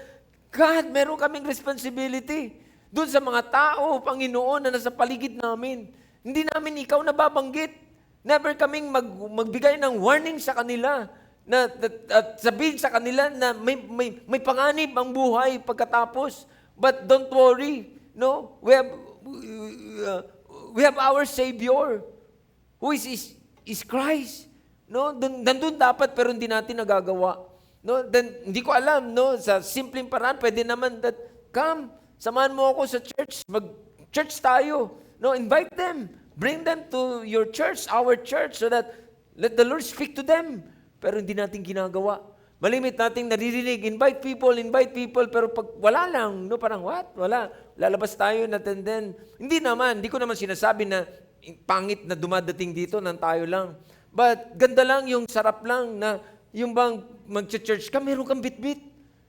God, meron kaming responsibility doon sa mga tao, Panginoon, na nasa paligid namin. Hindi namin ikaw nababanggit. Never kaming magbigay ng warning sa kanila. At sabihin sa kanila na may panganib ang buhay pagkatapos. But don't worry, no? We have our Savior, who is Christ. No, nandun dapat pero hindi natin nagagawa. No, then hindi ko alam, no, sa simpleng paraan pwede naman that come, samahan mo ako sa church, mag-church tayo. No, invite them, bring them to your church, our church, so that let the Lord speak to them. Pero hindi natin ginagawa. Malimit nating naririnig, invite people, pero pag wala lang, no, parang what? Wala. Lalabas tayo na then, hindi ko naman sinasabi na pangit na dumadating dito nang tayo lang. But ganda lang, yung sarap lang na yung bang mag-church ka, meron kang bitbit.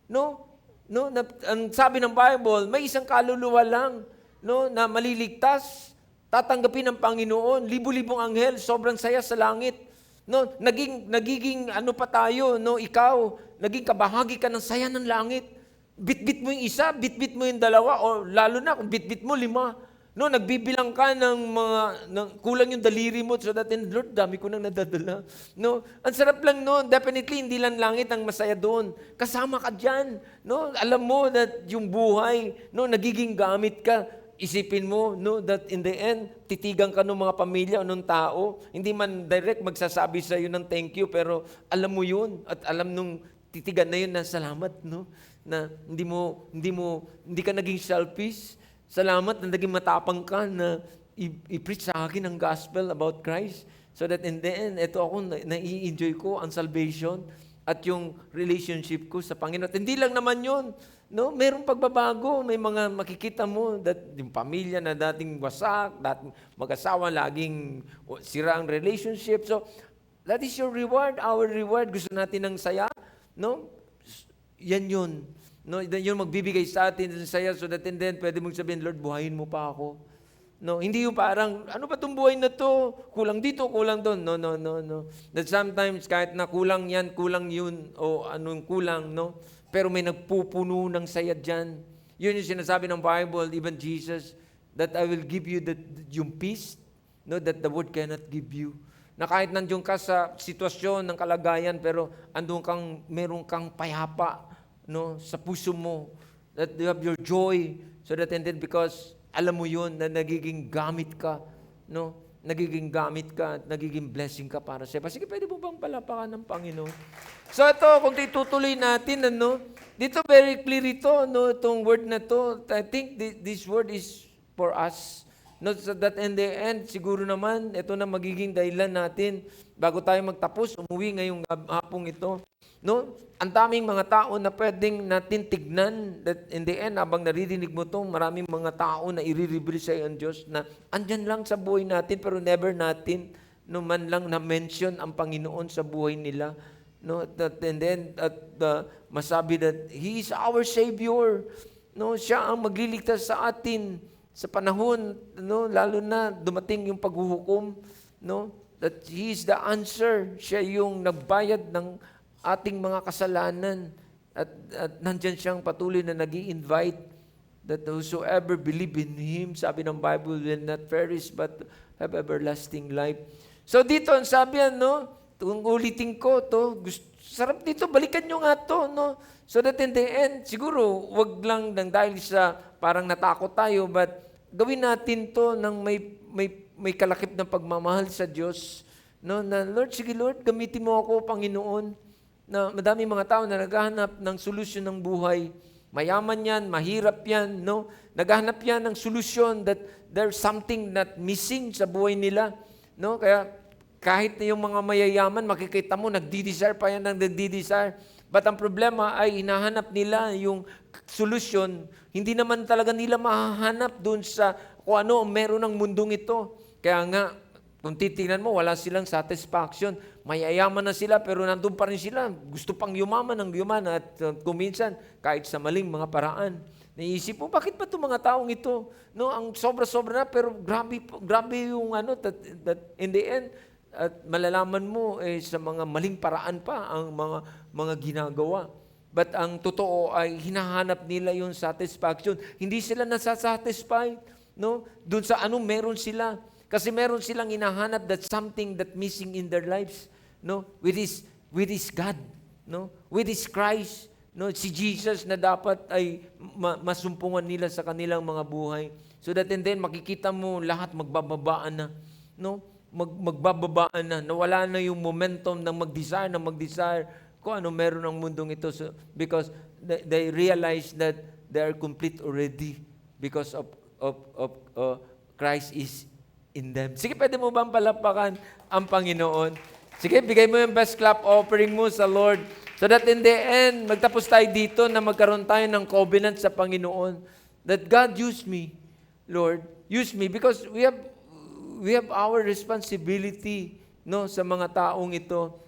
No? No, ang sabi ng Bible, may isang kaluluwa lang, no, na maliligtas, tatanggapin ng Panginoon, libu-libong anghel, sobrang saya sa langit. No, nagiging ano pa tayo, no, ikaw, naging kabahagi ka ng saya ng langit. Bitbit mo yung isa, bitbit mo yung dalawa, o lalo na kung bitbit mo 5. No, nagbibilang ka kulang yung daliri mo so that Lord, dami ko nang nadadala. No, ang sarap lang no, definitely hindi lang langit ang masaya doon. Kasama ka diyan. No, alam mo that yung buhay, no, nagiging gamit ka. Isipin mo, no, that in the end, titigan ka ng mga pamilya o ng tao. Hindi man direct magsasabi sa iyo ng thank you, pero alam mo yun at alam nung titigan na yun na salamat, no, na hindi ka naging selfish. Salamat na naging matapang ka na i-preach sa akin ang gospel about Christ. So that in the end, ito ako, nai-enjoy ko ang salvation at yung relationship ko sa Panginoon. At hindi lang naman yun. No? Merong pagbabago. May mga makikita mo that yung pamilya na dating wasak, dating mag-asawa, laging sira ang relationship. So, that is your reward, our reward. Gusto natin ng saya. No? Yan yun. No, yun magbibigay sa atin ng saya so that and then pwede mong sabihin, Lord, buhayin mo pa ako. No, hindi yung parang, ano ba itong buhay na to? Kulang dito, kulang doon. No. That sometimes kahit na kulang yan, kulang yun, o anong kulang, no? Pero may nagpupuno ng saya dyan. Yun yung sinasabi ng Bible, even Jesus, that I will give you yung peace, no, that the world cannot give you. Na kahit nandiyon ka sa sitwasyon ng kalagayan, pero meron kang payapa, no, sa puso mo, that you have your joy, so that and then because alam mo yun na nagiging gamit ka, no, nagiging gamit ka at nagiging blessing ka para sa iba. Sige, pwede mo bang palapakan ng Panginoon? So ito, kung itutuloy natin, ano, dito very clear ito, no, itong word na to, I think this word is for us. No, so that in the end, siguro naman, ito na magiging dahilan natin bago tayo magtapos, umuwi ngayong hapong ito. No? Ang daming mga tao na pwedeng natin tignan that in the end, habang naririnig mo ito, maraming mga tao na i-reveal sa iyo ang Diyos na andyan lang sa buhay natin pero never natin no man lang na-mention ang Panginoon sa buhay nila. No? And then, masabi that He is our Savior. No? Siya ang magliligtas sa atin sa panahon, no? Lalo na dumating yung paghuhukom. No? That He is the answer. Siya yung nagbayad ng ating mga kasalanan at nandyan siyang patuloy na nag-i-invite that whosoever believe in Him, sabi ng Bible, will not perish but have everlasting life. So dito, ang sabi no, kung ulitin ko to, sarap dito, balikan nyo nga to, no? So that in the end, siguro, wag lang nang dahil sa parang natakot tayo, but gawin natin to ng may kalakip na pagmamahal sa Diyos, no? Na Lord, sige Lord, gamitin mo ako, Panginoon, na madami mga tao na naghahanap ng solusyon ng buhay. Mayaman yan, mahirap yan, no? Naghahanap yan ng solusyon that there's something that missing sa buhay nila, no? Kaya kahit yung mga mayayaman, makikita mo, nagdi-desire pa yan ng nagdi-desire. But ang problema ay hinahanap nila yung solusyon. Hindi naman talaga nila mahahanap dun sa kung ano meron ng mundong ito. Kaya nga, kung titingnan mo, wala silang satisfaction. Mayayaman na sila, pero nandun pa rin sila. Gusto pang yumaman at kuminsan, kahit sa maling mga paraan. Naisip mo, bakit ba itong mga taong ito? No, ang sobra-sobra na, pero grabe yung that in the end, at malalaman mo sa mga maling paraan pa ang mga ginagawa. But ang totoo ay hinahanap nila yung satisfaction. Hindi sila nasasatisfied, no? Doon sa meron sila. Kasi meron silang hinahanap that something that missing in their lives, no? With is God, no? With is Christ, no? Si Jesus na dapat ay masumpungan nila sa kanilang mga buhay. So that and then makikita mo lahat magbababaan na, no? Magbababaan na, nawala na yung momentum ng mag-desire kung ano meron ng mundong ito. So, because they realize that they are complete already because of Christ is in them. Sige, pwede mo bang palapakan ang Panginoon? Sige, bigay mo yung best clap offering mo sa Lord. So that in the end, magtapos tayo dito na magkaroon tayo ng covenant sa Panginoon. That God use me, Lord. Use me because we have our responsibility, no, sa mga taong ito.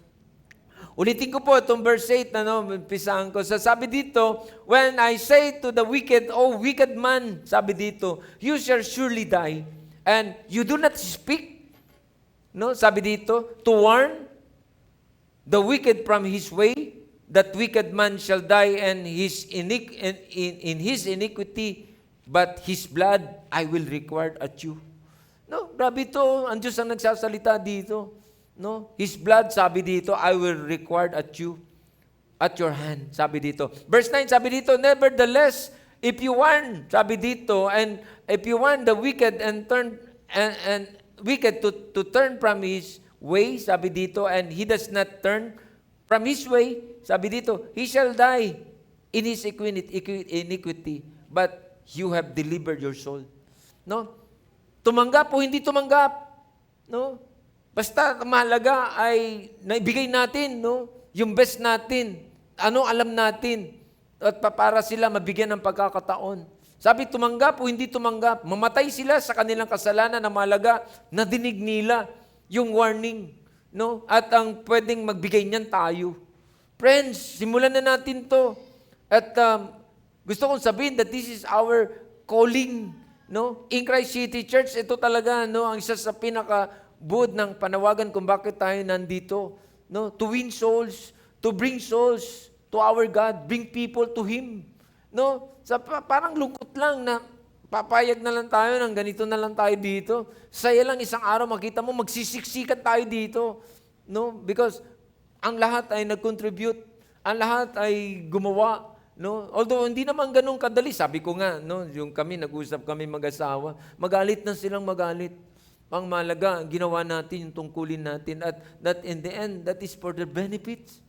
Ulitin ko po itong verse 8 na umpisahan ko. Sabi dito, when I say to the wicked, O wicked man, sabi dito, you shall surely die, and you do not speak, no? Sabi dito, to warn the wicked from his way, that wicked man shall die and in his iniquity, but his blood I will require at you. No, grabe ito. Ang Diyos ang nagsasalita dito. No? His blood, sabi dito, I will require at you, at your hand, sabi dito. Verse 9, sabi dito, nevertheless, if you warn, sabi dito, and if you warn the wicked and wicked to turn from his way, sabi dito, and he does not turn from his way, sabi dito, he shall die in his iniquity, but you have delivered your soul. No? Tumanggap o hindi tumanggap, no? Basta mahalaga ay naibigay natin, no? Yung best natin. Ano alam natin? At para sila mabigyan ng pagkakataon. Sabi, tumanggap o hindi tumanggap. Mamatay sila sa kanilang kasalanan na mahalaga na dinig nila yung warning. No? At ang pwedeng magbigay niyan tayo. Friends, simulan na natin to. At gusto kong sabihin that this is our calling. No? In Christ City Church, ito talaga ang isa sa buod ng panawagan kung bakit tayo nandito. No? To win souls, to bring souls to our God, bring people to Him. No? Parang lungkot lang na papayag na lang tayo ng ganito na lang tayo dito. Saya lang isang araw makita mo, magsisiksikan tayo dito. No? Because ang lahat ay nag-contribute, ang lahat ay gumawa. No? Although hindi naman ganun kadali. Sabi ko nga, no, yung nag-usap kami mag-asawa, magalit na silang magalit. Ang mahalaga, ginawa natin yung tungkulin natin at that in the end, that is for their benefits.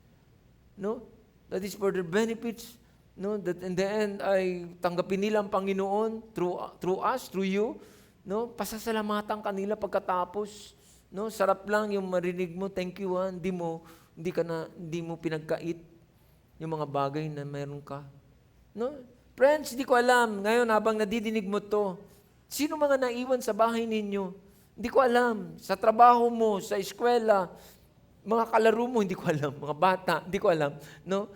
No? That is for their benefits. No? That in the end ay tanggapin nila ang Panginoon through us, through you. No? Pasasalamatan kanila pagkatapos. No? Sarap lang yung marinig mo, thank you, hindi mo pinagkait yung mga bagay na meron ka. No? Friends, hindi ko alam, ngayon habang nadidinig mo to, sino mga naiwan sa bahay ninyo? Hindi ko alam. Sa trabaho mo, sa eskwela, mga kalaro mo, hindi ko alam. Mga bata, hindi ko alam. No?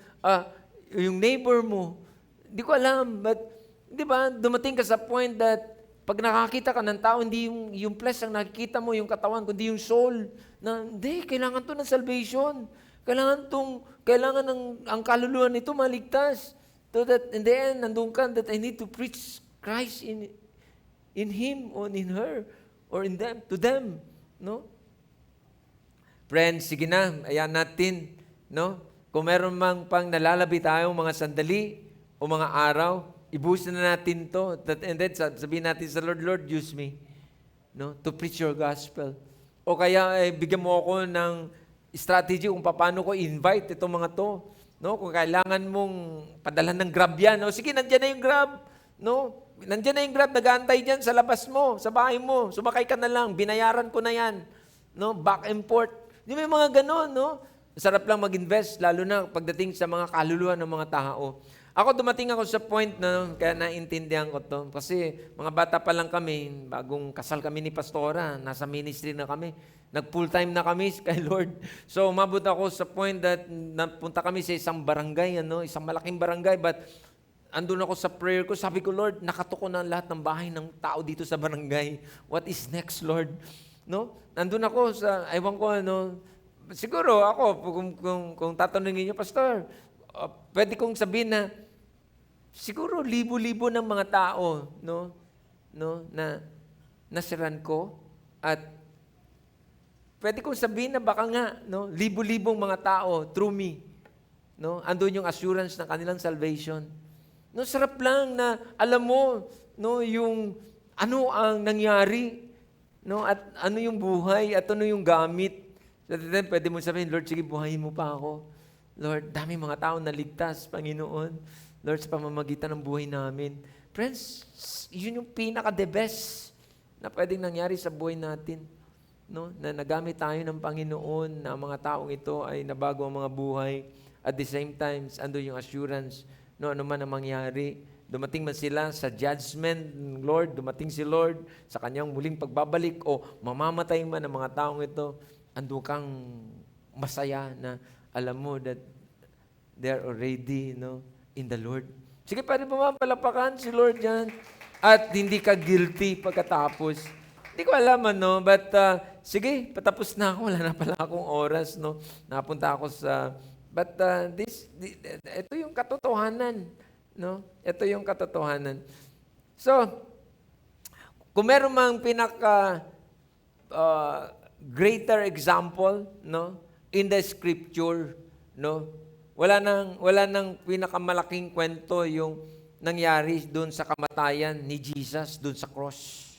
Yung neighbor mo, hindi ko alam. But, di ba, dumating ka sa point that pag nakakita ka ng tao, hindi yung flesh ang nakikita mo, yung katawan, kundi yung soul. Na, hindi, kailangan to ng salvation. Kailangan ang kaluluwa nito maligtas. So that in the end, nandun ka that I need to preach Christ in him or in her. Or in them, to them, no? Friends, sige na, ayan natin, no? Kung meron mang pang nalalabi tayong mga sandali o mga araw, ibuhos na natin to. And then sabihin natin sa Lord, Lord, use me, no? To preach your gospel. O kaya, bigyan mo ako ng strategy kung paano ko invite itong mga to. No? Kung kailangan mong padalhan ng Grab yan, o sige, nandiyan na yung Grab, no? Nandiyan na yung Grab, nag-aantay dyan sa labas mo, sa bahay mo. Sumakay ka na lang, binayaran ko na yan. No? Back and forth. Di ba yung mga ganon, no? Sarap lang mag-invest, lalo na pagdating sa mga kaluluwa ng mga tao. Ako, dumating ako sa point na, kaya naintindihan ko to. Kasi mga bata pa lang kami, bagong kasal kami ni Pastora, nasa ministry na kami. Nag-full-time na kami kay Lord. So, umabot ako sa point that napunta kami sa isang barangay, isang malaking barangay, but andun ako sa prayer ko, sabi ko, Lord, nakatuko na lahat ng bahay ng tao dito sa barangay. What is next, Lord? No? Andun ako sa, ewan ko, siguro ako, kung tatanungin niyo, Pastor, pwede kong sabihin na, siguro libo-libo ng mga tao, na nasiran ko, at pwede kong sabihin na baka nga, libo-libong mga tao, through me, andun yung assurance ng kanilang salvation. No, sarap lang na alam mo, yung ano ang nangyari, at ano yung buhay, at ano yung gamit. So then, pwede mo sabihin, Lord, sige, buhayin mo pa ako. Lord, dami mga tao naligtas, Panginoon. Lord, sa pamamagitan ng buhay namin. Friends, yun yung pinaka-the best na pwedeng nangyari sa buhay natin. Na nagamit tayo ng Panginoon, na mga taong ito ay nabago ang mga buhay. At the same time, ando yung assurance, ano man ang mangyari. Dumating man sila sa judgment, Lord, dumating si Lord sa kanyang muling pagbabalik o mamamatay man ang mga taong ito, ando kang masaya na alam mo that they're already, in the Lord. Sige, pwede ba mapalapakan si Lord yan? At hindi ka guilty pagkatapos. Hindi ko alam, but sige, patapos na ako. Wala na pala akong oras, Napunta ako sa... But ito yung katotohanan, Ito yung katotohanan. So, kung meron mang greater example, in the scripture, wala nang pinakamalaking kwento yung nangyari doon sa kamatayan ni Jesus doon sa cross,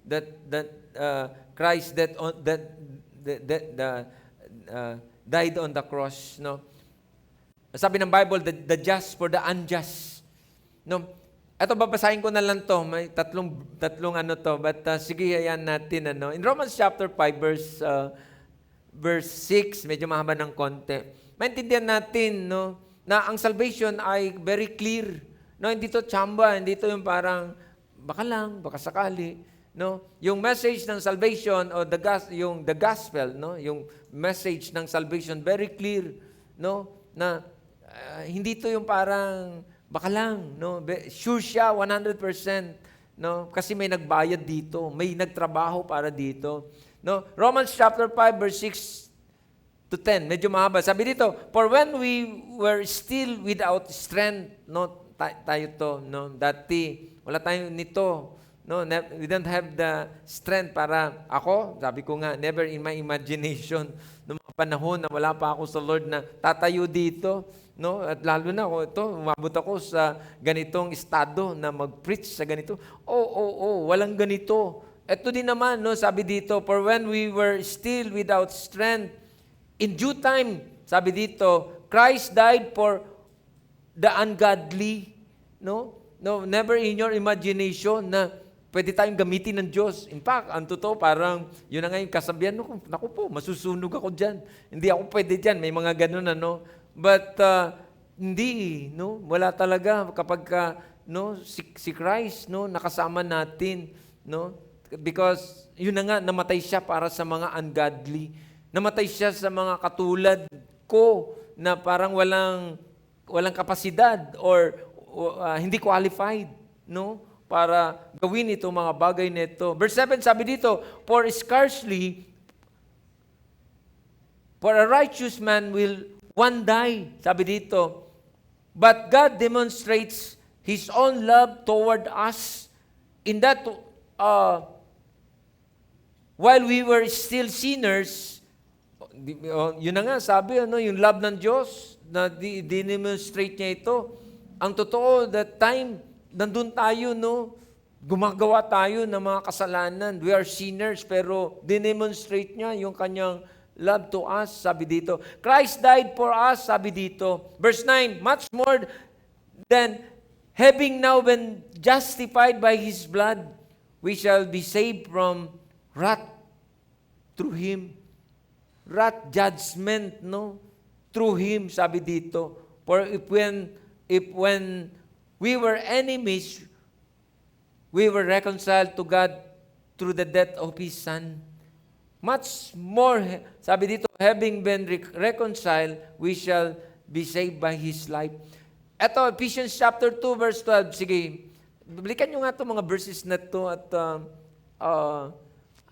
That Christ died on the cross, Sabi ng Bible, the just for the unjust, Ito, babasahin ko na lang to. May tatlong but sige, ayan natin, In Romans chapter 5, verse 6, medyo mahaba ng konti. Maintindihan natin, na ang salvation ay very clear. Hindi to tsamba, hindi to yung parang, baka lang, baka sakali. Yung message ng salvation, o the gospel, yung message ng salvation, very clear. Na hindi to yung parang, baka lang, sure siya, 100%. Kasi may nagbayad dito, may nagtrabaho para dito. Romans chapter 5, verse 6 to 10, medyo mahaba. Sabi dito, for when we were still without strength, tayo to, dati, wala tayo nito, we don't have the strength para ako, sabi ko nga, never in my imagination, noong mga panahon na wala pa ako sa Lord na tatayo dito, at lalo na umabot ako sa ganitong estado na mag-preach sa ganito. Walang ganito. Ito din naman, sabi dito, for when we were still without strength, in due time, sabi dito, Christ died for the ungodly. Never in your imagination na pwede tayong gamitin ng Diyos. In fact, ang totoo, parang yun na nga yung kasabihan, naku po, masusunog ako dyan. Hindi ako pwede dyan. May mga ganun, But, hindi, wala talaga kapag si Christ, nakasama natin, Because, yun na nga, namatay siya para sa mga ungodly. Namatay siya sa mga katulad ko na parang walang kapasidad or hindi qualified, para gawin ito mga bagay nito. Verse 7, sabi dito, for a righteous man will one die, sabi dito, but God demonstrates His own love toward us in that while we were still sinners, yun na nga, sabi, yung love ng Diyos, na dinemonstrate niya ito. Ang totoo, that time, nandun tayo, gumagawa tayo ng mga kasalanan. We are sinners, pero dinemonstrate niya yung kanyang love to us, sabi dito. Christ died for us, sabi dito. Verse 9, much more than having now been justified by His blood, we shall be saved from wrath through Him. Wrath, judgment, through Him, sabi dito. For if when we were enemies, we were reconciled to God through the death of His Son. Much more, sabi dito, having been reconciled, we shall be saved by His life. Ito, Ephesians chapter 2, verse 12. Sige, balikan nyo nga itong mga verses na ito at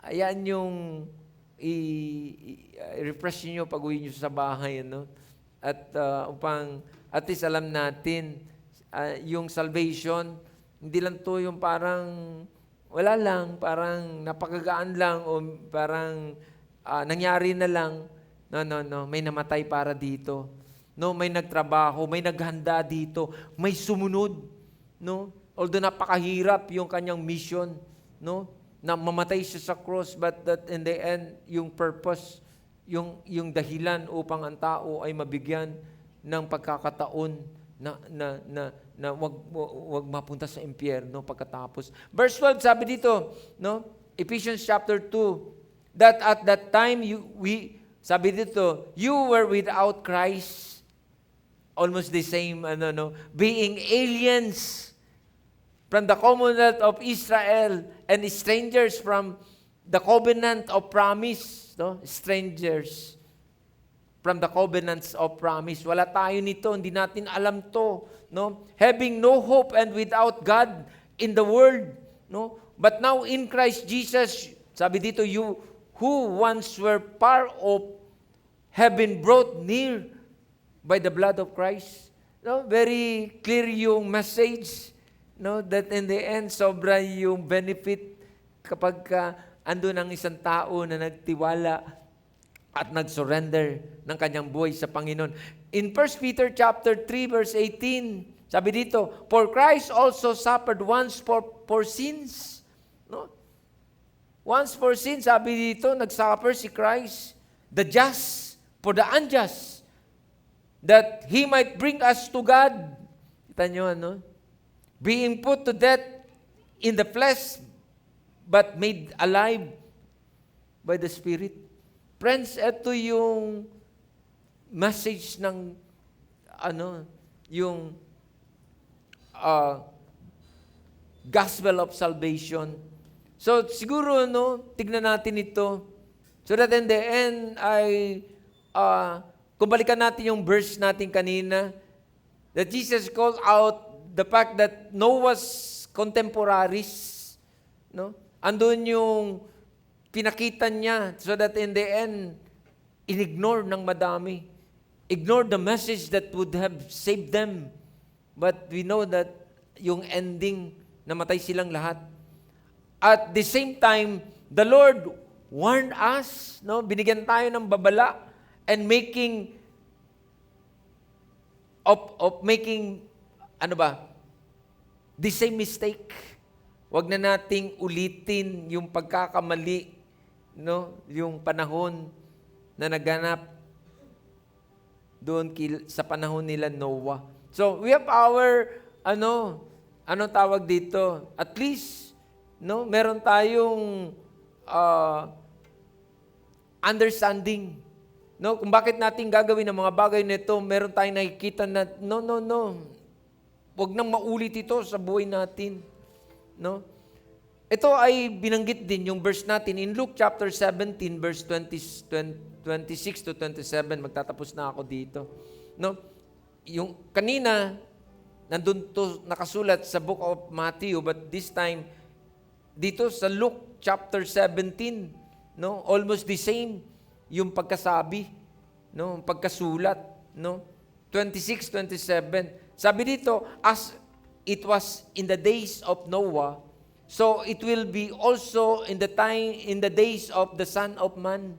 ayan yung i-refresh nyo pag-uwi nyo sa bahay. At upang at least alam natin, yung salvation, hindi lang to yung parang wala lang, parang napakagaan lang o parang nangyari na lang. No. May namatay para dito. May nagtrabaho, may naghanda dito, may sumunod. Although napakahirap yung kanyang mission, na mamatay siya sa cross, but that in the end, yung purpose, yung dahilan upang ang tao ay mabigyan ng pagkakataon na wag mapunta sa impyerno pagkatapos. Verse 12, sabi dito, Ephesians chapter 2, that at that time sabi dito, you were without Christ, almost the same, being aliens from the commonwealth of Israel and strangers from the covenant of promise, strangers. from the covenants of promise. Wala tayo nito, hindi natin alam to, no? Having no hope and without God in the world, no? But now in Christ Jesus, sabi dito, you who once were far off have been brought near by the blood of Christ. No? Very clear yung message, no? That in the end, sobra yung benefit kapag andun ang isang tao na nagtiwala at nag-surrender ng kanyang buhay sa Panginoon. In 1 Peter chapter 3 verse 18, sabi dito, for Christ also suffered once for sins. No? Once for sins, sabi dito, nagsuffer si Christ, the just for the unjust, that He might bring us to God. Kita nyo, ano? Being put to death in the flesh, but made alive by the Spirit. Friends, ito yung message ng yung gospel of salvation. So siguro tignan natin ito so that in the end ay kung balikan natin yung verse natin kanina, that Jesus called out the fact that Noah's contemporaries, no? Andun yung pinakita niya so that in the end, inignore ng madami. Ignore the message that would have saved them. But we know that yung ending, namatay silang lahat. At the same time, the Lord warned us, no? Binigyan tayo ng babala and making the same mistake. Huwag na nating ulitin yung pagkakamali, no? Yung panahon na naganap doon sa panahon nila Noah. So, we have our, anong tawag dito? At least, no? Meron tayong understanding, no? Kung bakit natin gagawin ang mga bagay nito, meron tayong nakikita na, no. Huwag nang maulit ito sa buhay natin, no? Ito ay binanggit din yung verse natin in Luke chapter 17 verse 26 to 27. Magtatapos na ako dito. No? Yung kanina nandun to nakasulat sa book of Matthew, but this time dito sa Luke chapter 17, no? Almost the same yung pagkasabi, no? Pagkasulat, no? 26, 27. Sabi dito, as it was in the days of Noah, so it will be also in the days of the Son of Man.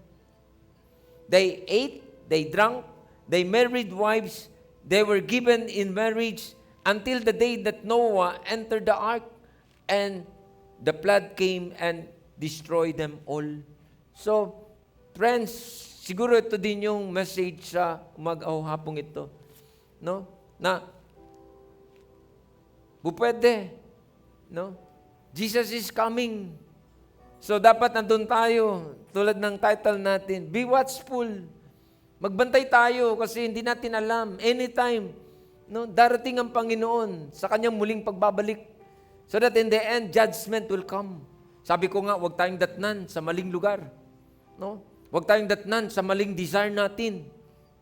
They ate, they drank, they married wives, they were given in marriage until the day that Noah entered the ark, and the flood came and destroyed them all. So, friends, siguro ito din yung message sa hapong ito, no? Na pwede, no? Jesus is coming. So dapat nandun tayo, tulad ng title natin, be watchful. Magbantay tayo kasi hindi natin alam. Anytime, no, darating ang Panginoon sa kanyang muling pagbabalik. So that in the end, judgment will come. Sabi ko nga, huwag tayong datnan sa maling lugar. No? Huwag tayong datnan sa maling desire natin.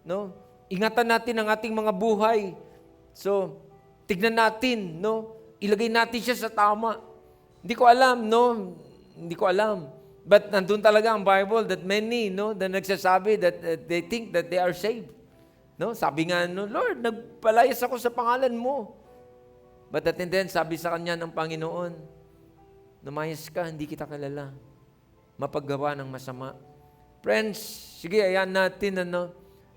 No? Ingatan natin ang ating mga buhay. So, tignan natin, no? Ilagay natin siya sa tama. Hindi ko alam, no? Hindi ko alam. But nandun talaga ang Bible that many, no, na nagsasabi that they think that they are saved. No? Sabi nga, no, Lord, nagpalayas ako sa pangalan mo. But at the end, sabi sa kanya ng Panginoon, lumayas ka, hindi kita kilala. Mapaggawa ng masama. Friends, sige, ayan natin,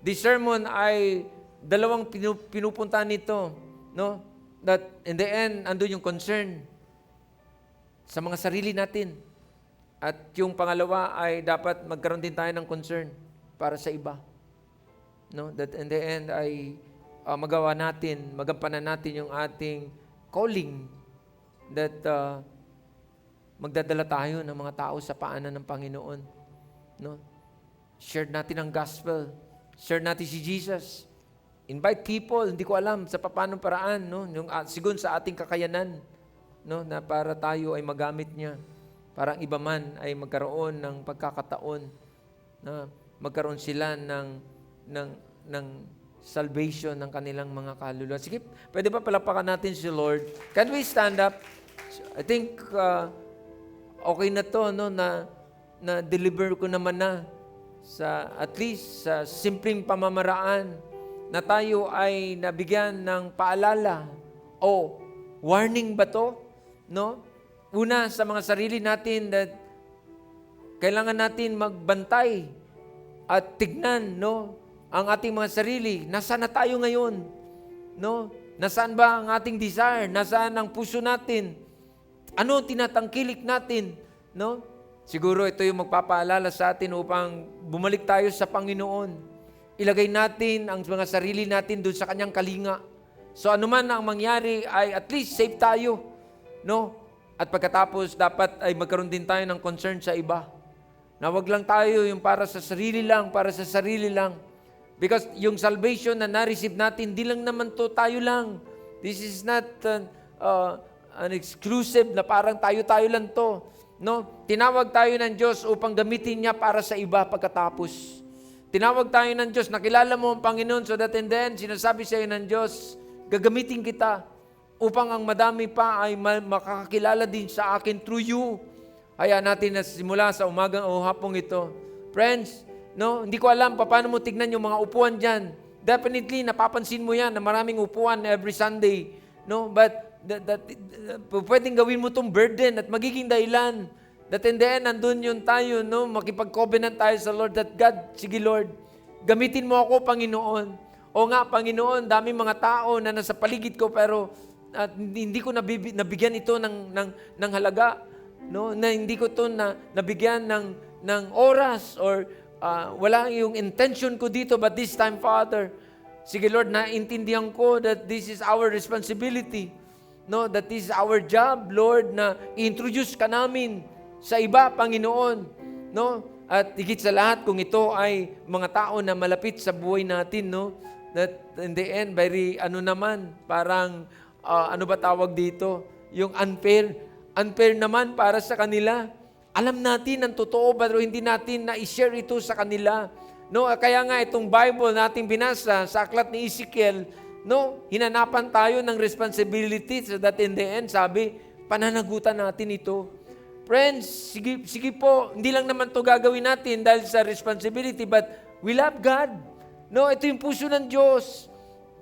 this sermon ay dalawang pinupunta nito, no? That in the end, andun yung concern sa mga sarili natin. At yung pangalawa ay dapat magkaroon din tayo ng concern para sa iba. No? That in the end ay magawa natin, magampanan natin yung ating calling, that magdadala tayo ng mga tao sa paanan ng Panginoon. No? Share natin ang gospel. Share natin si Jesus. Invite people, hindi ko alam sa paanong paraan, no? Yung siguro sa ating kakayanan, no, na para tayo ay magamit niya. Para ang iba man ay magkaroon ng pagkakataon na magkaroon sila ng ng, ng salvation ng kanilang mga kaluluwa. Sige, pwede ba palakpakan natin si Lord? Can we stand up? I think okay na to, no, na deliver ko naman na sa at least sa simpleng pamamaraan na tayo ay nabigyan ng paalala o warning ba to? No? Una sa mga sarili natin that kailangan natin magbantay at tignan, no, ang ating mga sarili. Nasaan na tayo ngayon? No? Nasaan ba ang ating desire? Nasaan ang puso natin? Ano tinatangkilik natin? No? Siguro ito yung magpapaalala sa atin upang bumalik tayo sa Panginoon. Ilagay natin ang mga sarili natin doon sa kanyang kalinga. So anuman ang mangyari ay at least safe tayo. No? At pagkatapos dapat ay magkaroon din tayo ng concern sa iba. Na wag lang tayo yung para sa sarili lang. Because yung salvation na na-receive natin, di lang naman to tayo lang. This is not an exclusive na parang tayo lang to. No? Tinawag tayo ng Diyos upang gamitin niya para sa iba pagkatapos. Tinawag tayo ng Diyos, nakilala mo ang Panginoon so that in the end, sinasabi sa iyo ng Diyos, gagamitin kita upang ang madami pa ay makakakilala din sa akin through you. Hayaan natin na simula sa umagang o hapong ito. Friends, no, hindi ko alam paano mo tignan yung mga upuan dyan. Definitely, napapansin mo yan na maraming upuan every Sunday. No? But pwedeng gawin mo itong burden at magiging dahilan that in the end, nandun yun tayo, no? Makipag-covenant tayo sa Lord that God, sige Lord, gamitin mo ako, Panginoon. O nga, Panginoon, daming mga tao na nasa paligid ko pero hindi ko nabigyan ito ng halaga. No? Na hindi ko ito nabigyan ng oras or wala yung intention ko dito, but this time, Father, sige Lord, naintindihan ko that this is our responsibility. No, that is our job, Lord, na i-introduce ka namin sa iba, Panginoon. No? At higit sa lahat, kung ito ay mga tao na malapit sa buhay natin, no? That in the end, parang, ano ba tawag dito? Yung unfair naman para sa kanila. Alam natin ang totoo, pero hindi natin na-share ito sa kanila. No, kaya nga itong Bible nating binasa sa aklat ni Ezekiel, no, hinanapan tayo ng responsibility so that in the end, sabi, pananagutan natin ito. Friends, sige po, hindi lang naman to gagawin natin dahil sa responsibility, but we love God. No, ito yung puso ng Diyos.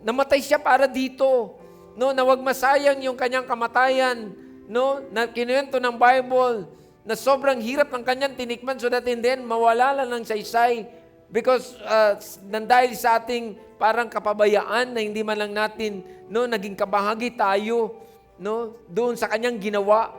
Namatay siya para dito. No, na wag masayang yung kanyang kamatayan. No, na kinuwento ng Bible na sobrang hirap ng kanyang tinikman so that in the end, mawala lang ng saysay. Because dahil sa ating parang kapabayaan na hindi man lang natin, no, naging kabahagi tayo, no, doon sa kanyang ginawa.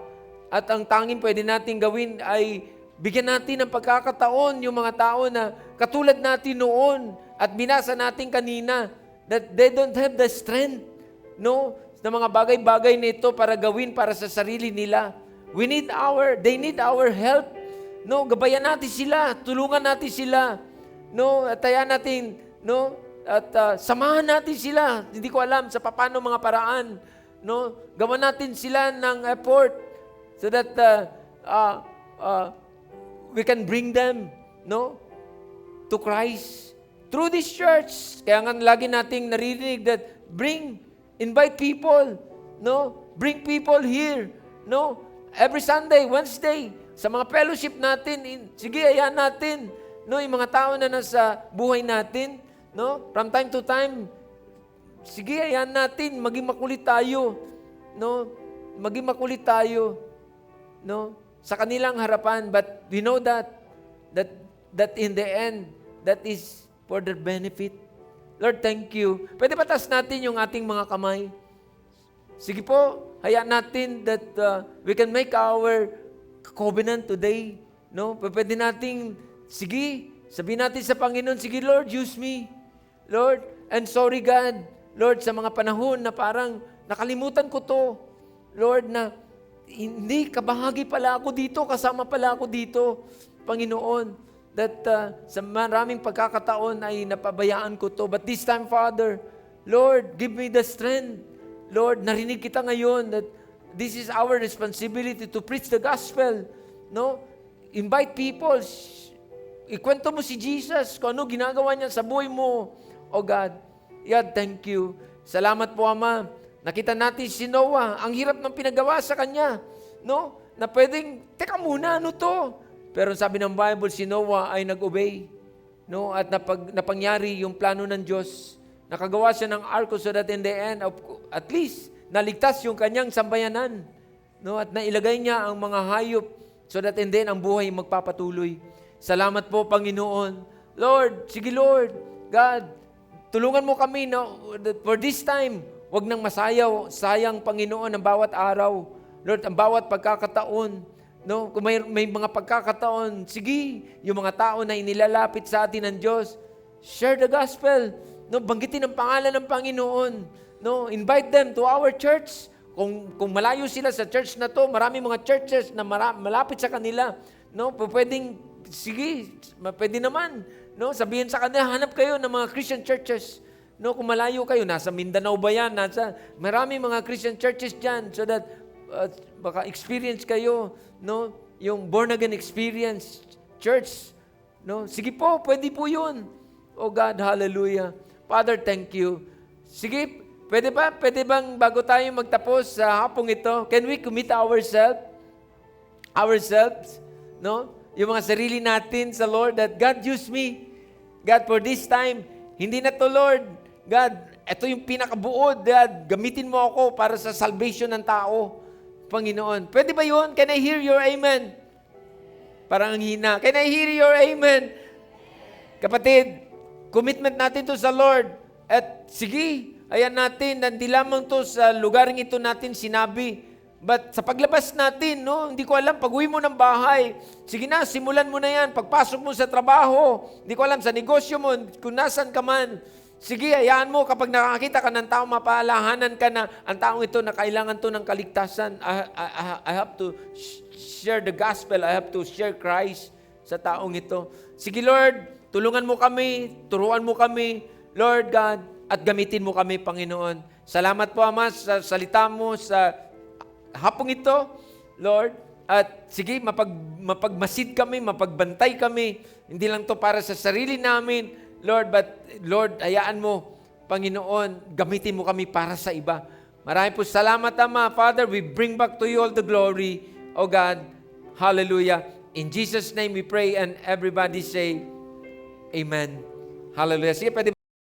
At ang tanging pwede natin gawin ay bigyan natin ng pagkakataon yung mga tao na katulad natin noon at binasa natin kanina that they don't have the strength, no, na mga bagay-bagay nito para gawin para sa sarili nila. They need our help. No, gabayan natin sila, tulungan natin sila. No, at tayan natin, no, at samahan natin sila. Hindi ko alam sa paano mga paraan, no, gawan natin sila ng effort so that we can bring them, no, to Christ through this church. Kaya nga lagi nating naririnig that invite people, no, bring people here, no, every Sunday, Wednesday, sa mga fellowship natin, sige, ayan natin, no, yung mga tao na nasa buhay natin, no, from time to time, sige, ayan natin, maging makulit tayo, no, sa kanilang harapan, but we know that in the end, that is for their benefit. Lord, thank you. Pwede ba taas natin yung ating mga kamay? Sige po, hayaan natin that we can make our covenant today, no, pwede nating sige, sabihin natin sa Panginoon, sige Lord, use me. Lord, and sorry God, Lord, sa mga panahon na parang nakalimutan ko to. Lord, na hindi, kabahagi pala ako dito, kasama pala ako dito. Panginoon, that sa maraming pagkakataon ay napabayaan ko to. But this time, Father, Lord, give me the strength. Lord, narinig kita ngayon that this is our responsibility to preach the gospel. No? Invite people. ikwento mo si Jesus, kung ano ginagawa niya sa buhay mo. O God, God, thank you. Salamat po, Ama. Nakita natin si Noah, ang hirap ng pinagawa sa kanya. No? Na pwedeng, teka muna, ano to? Pero sabi ng Bible, si Noah ay nag-obey. No? At napangyari yung plano ng Diyos. Nakagawa siya ng arko so that in the end, at least, naligtas yung kanyang sambayanan. No? At nailagay niya ang mga hayop so that in the end, ang buhay magpapatuloy. Salamat po, Panginoon. Lord, sige Lord, God, tulungan mo kami for this time. Huwag nang masayaw, sayang Panginoon ang bawat araw. Lord, ang bawat pagkakataon. No? Kung may mga pagkakataon, sige, yung mga tao na inilalapit sa atin ng Diyos, share the gospel. No? Banggitin ang pangalan ng Panginoon. No? Invite them to our church. Kung malayo sila sa church na to, marami mga churches na malapit sa kanila. No? Pwedeng, sige, pwede naman. No? Sabihin sa kanila, hanap kayo ng mga Christian churches. No, kung malayo kayo, nasa Mindanao ba yan? Marami mga Christian churches dyan so that baka experience kayo, no, yung born again experience church. No? Sige po, pwede po yun. Oh God, hallelujah. Father, thank you. Sige, pwede bang bago tayo magtapos sa hapong ito, can we commit ourselves, no? Yung mga sarili natin sa Lord, that God use me. God, for this time, hindi na to Lord. God, ito yung pinakabuod. God, gamitin mo ako para sa salvation ng tao. Panginoon, pwede ba yun? Can I hear your amen? Parang ang hina. Can I hear your amen? Kapatid, commitment natin to sa Lord. At sige, ayan natin, hindi lamang to sa lugaring ito natin sinabi. But sa paglabas natin, no, hindi ko alam, pag-uwi mo ng bahay, sige na, simulan mo na yan. Pagpasok mo sa trabaho, hindi ko alam, sa negosyo mo, kung nasan ka man, sige, hayaan mo, kapag nakakita ka ng tao, mapaalahanan ka na ang taong ito na kailangan to ng kaligtasan. I have to share the gospel. I have to share Christ sa taong ito. Sige Lord, tulungan mo kami, turuan mo kami, Lord God, at gamitin mo kami, Panginoon. Salamat po, Ama, sa salita mo sa hapong ito, Lord. At sige, mapagmasid kami, mapagbantay kami. Hindi lang to para sa sarili namin, Lord, but Lord, hayaan mo, Panginoon, gamitin mo kami para sa iba. Maraming po salamat, Ama. Father, we bring back to you all the glory, O God. Hallelujah. In Jesus' name we pray and everybody say, Amen. Hallelujah. Sige, pwede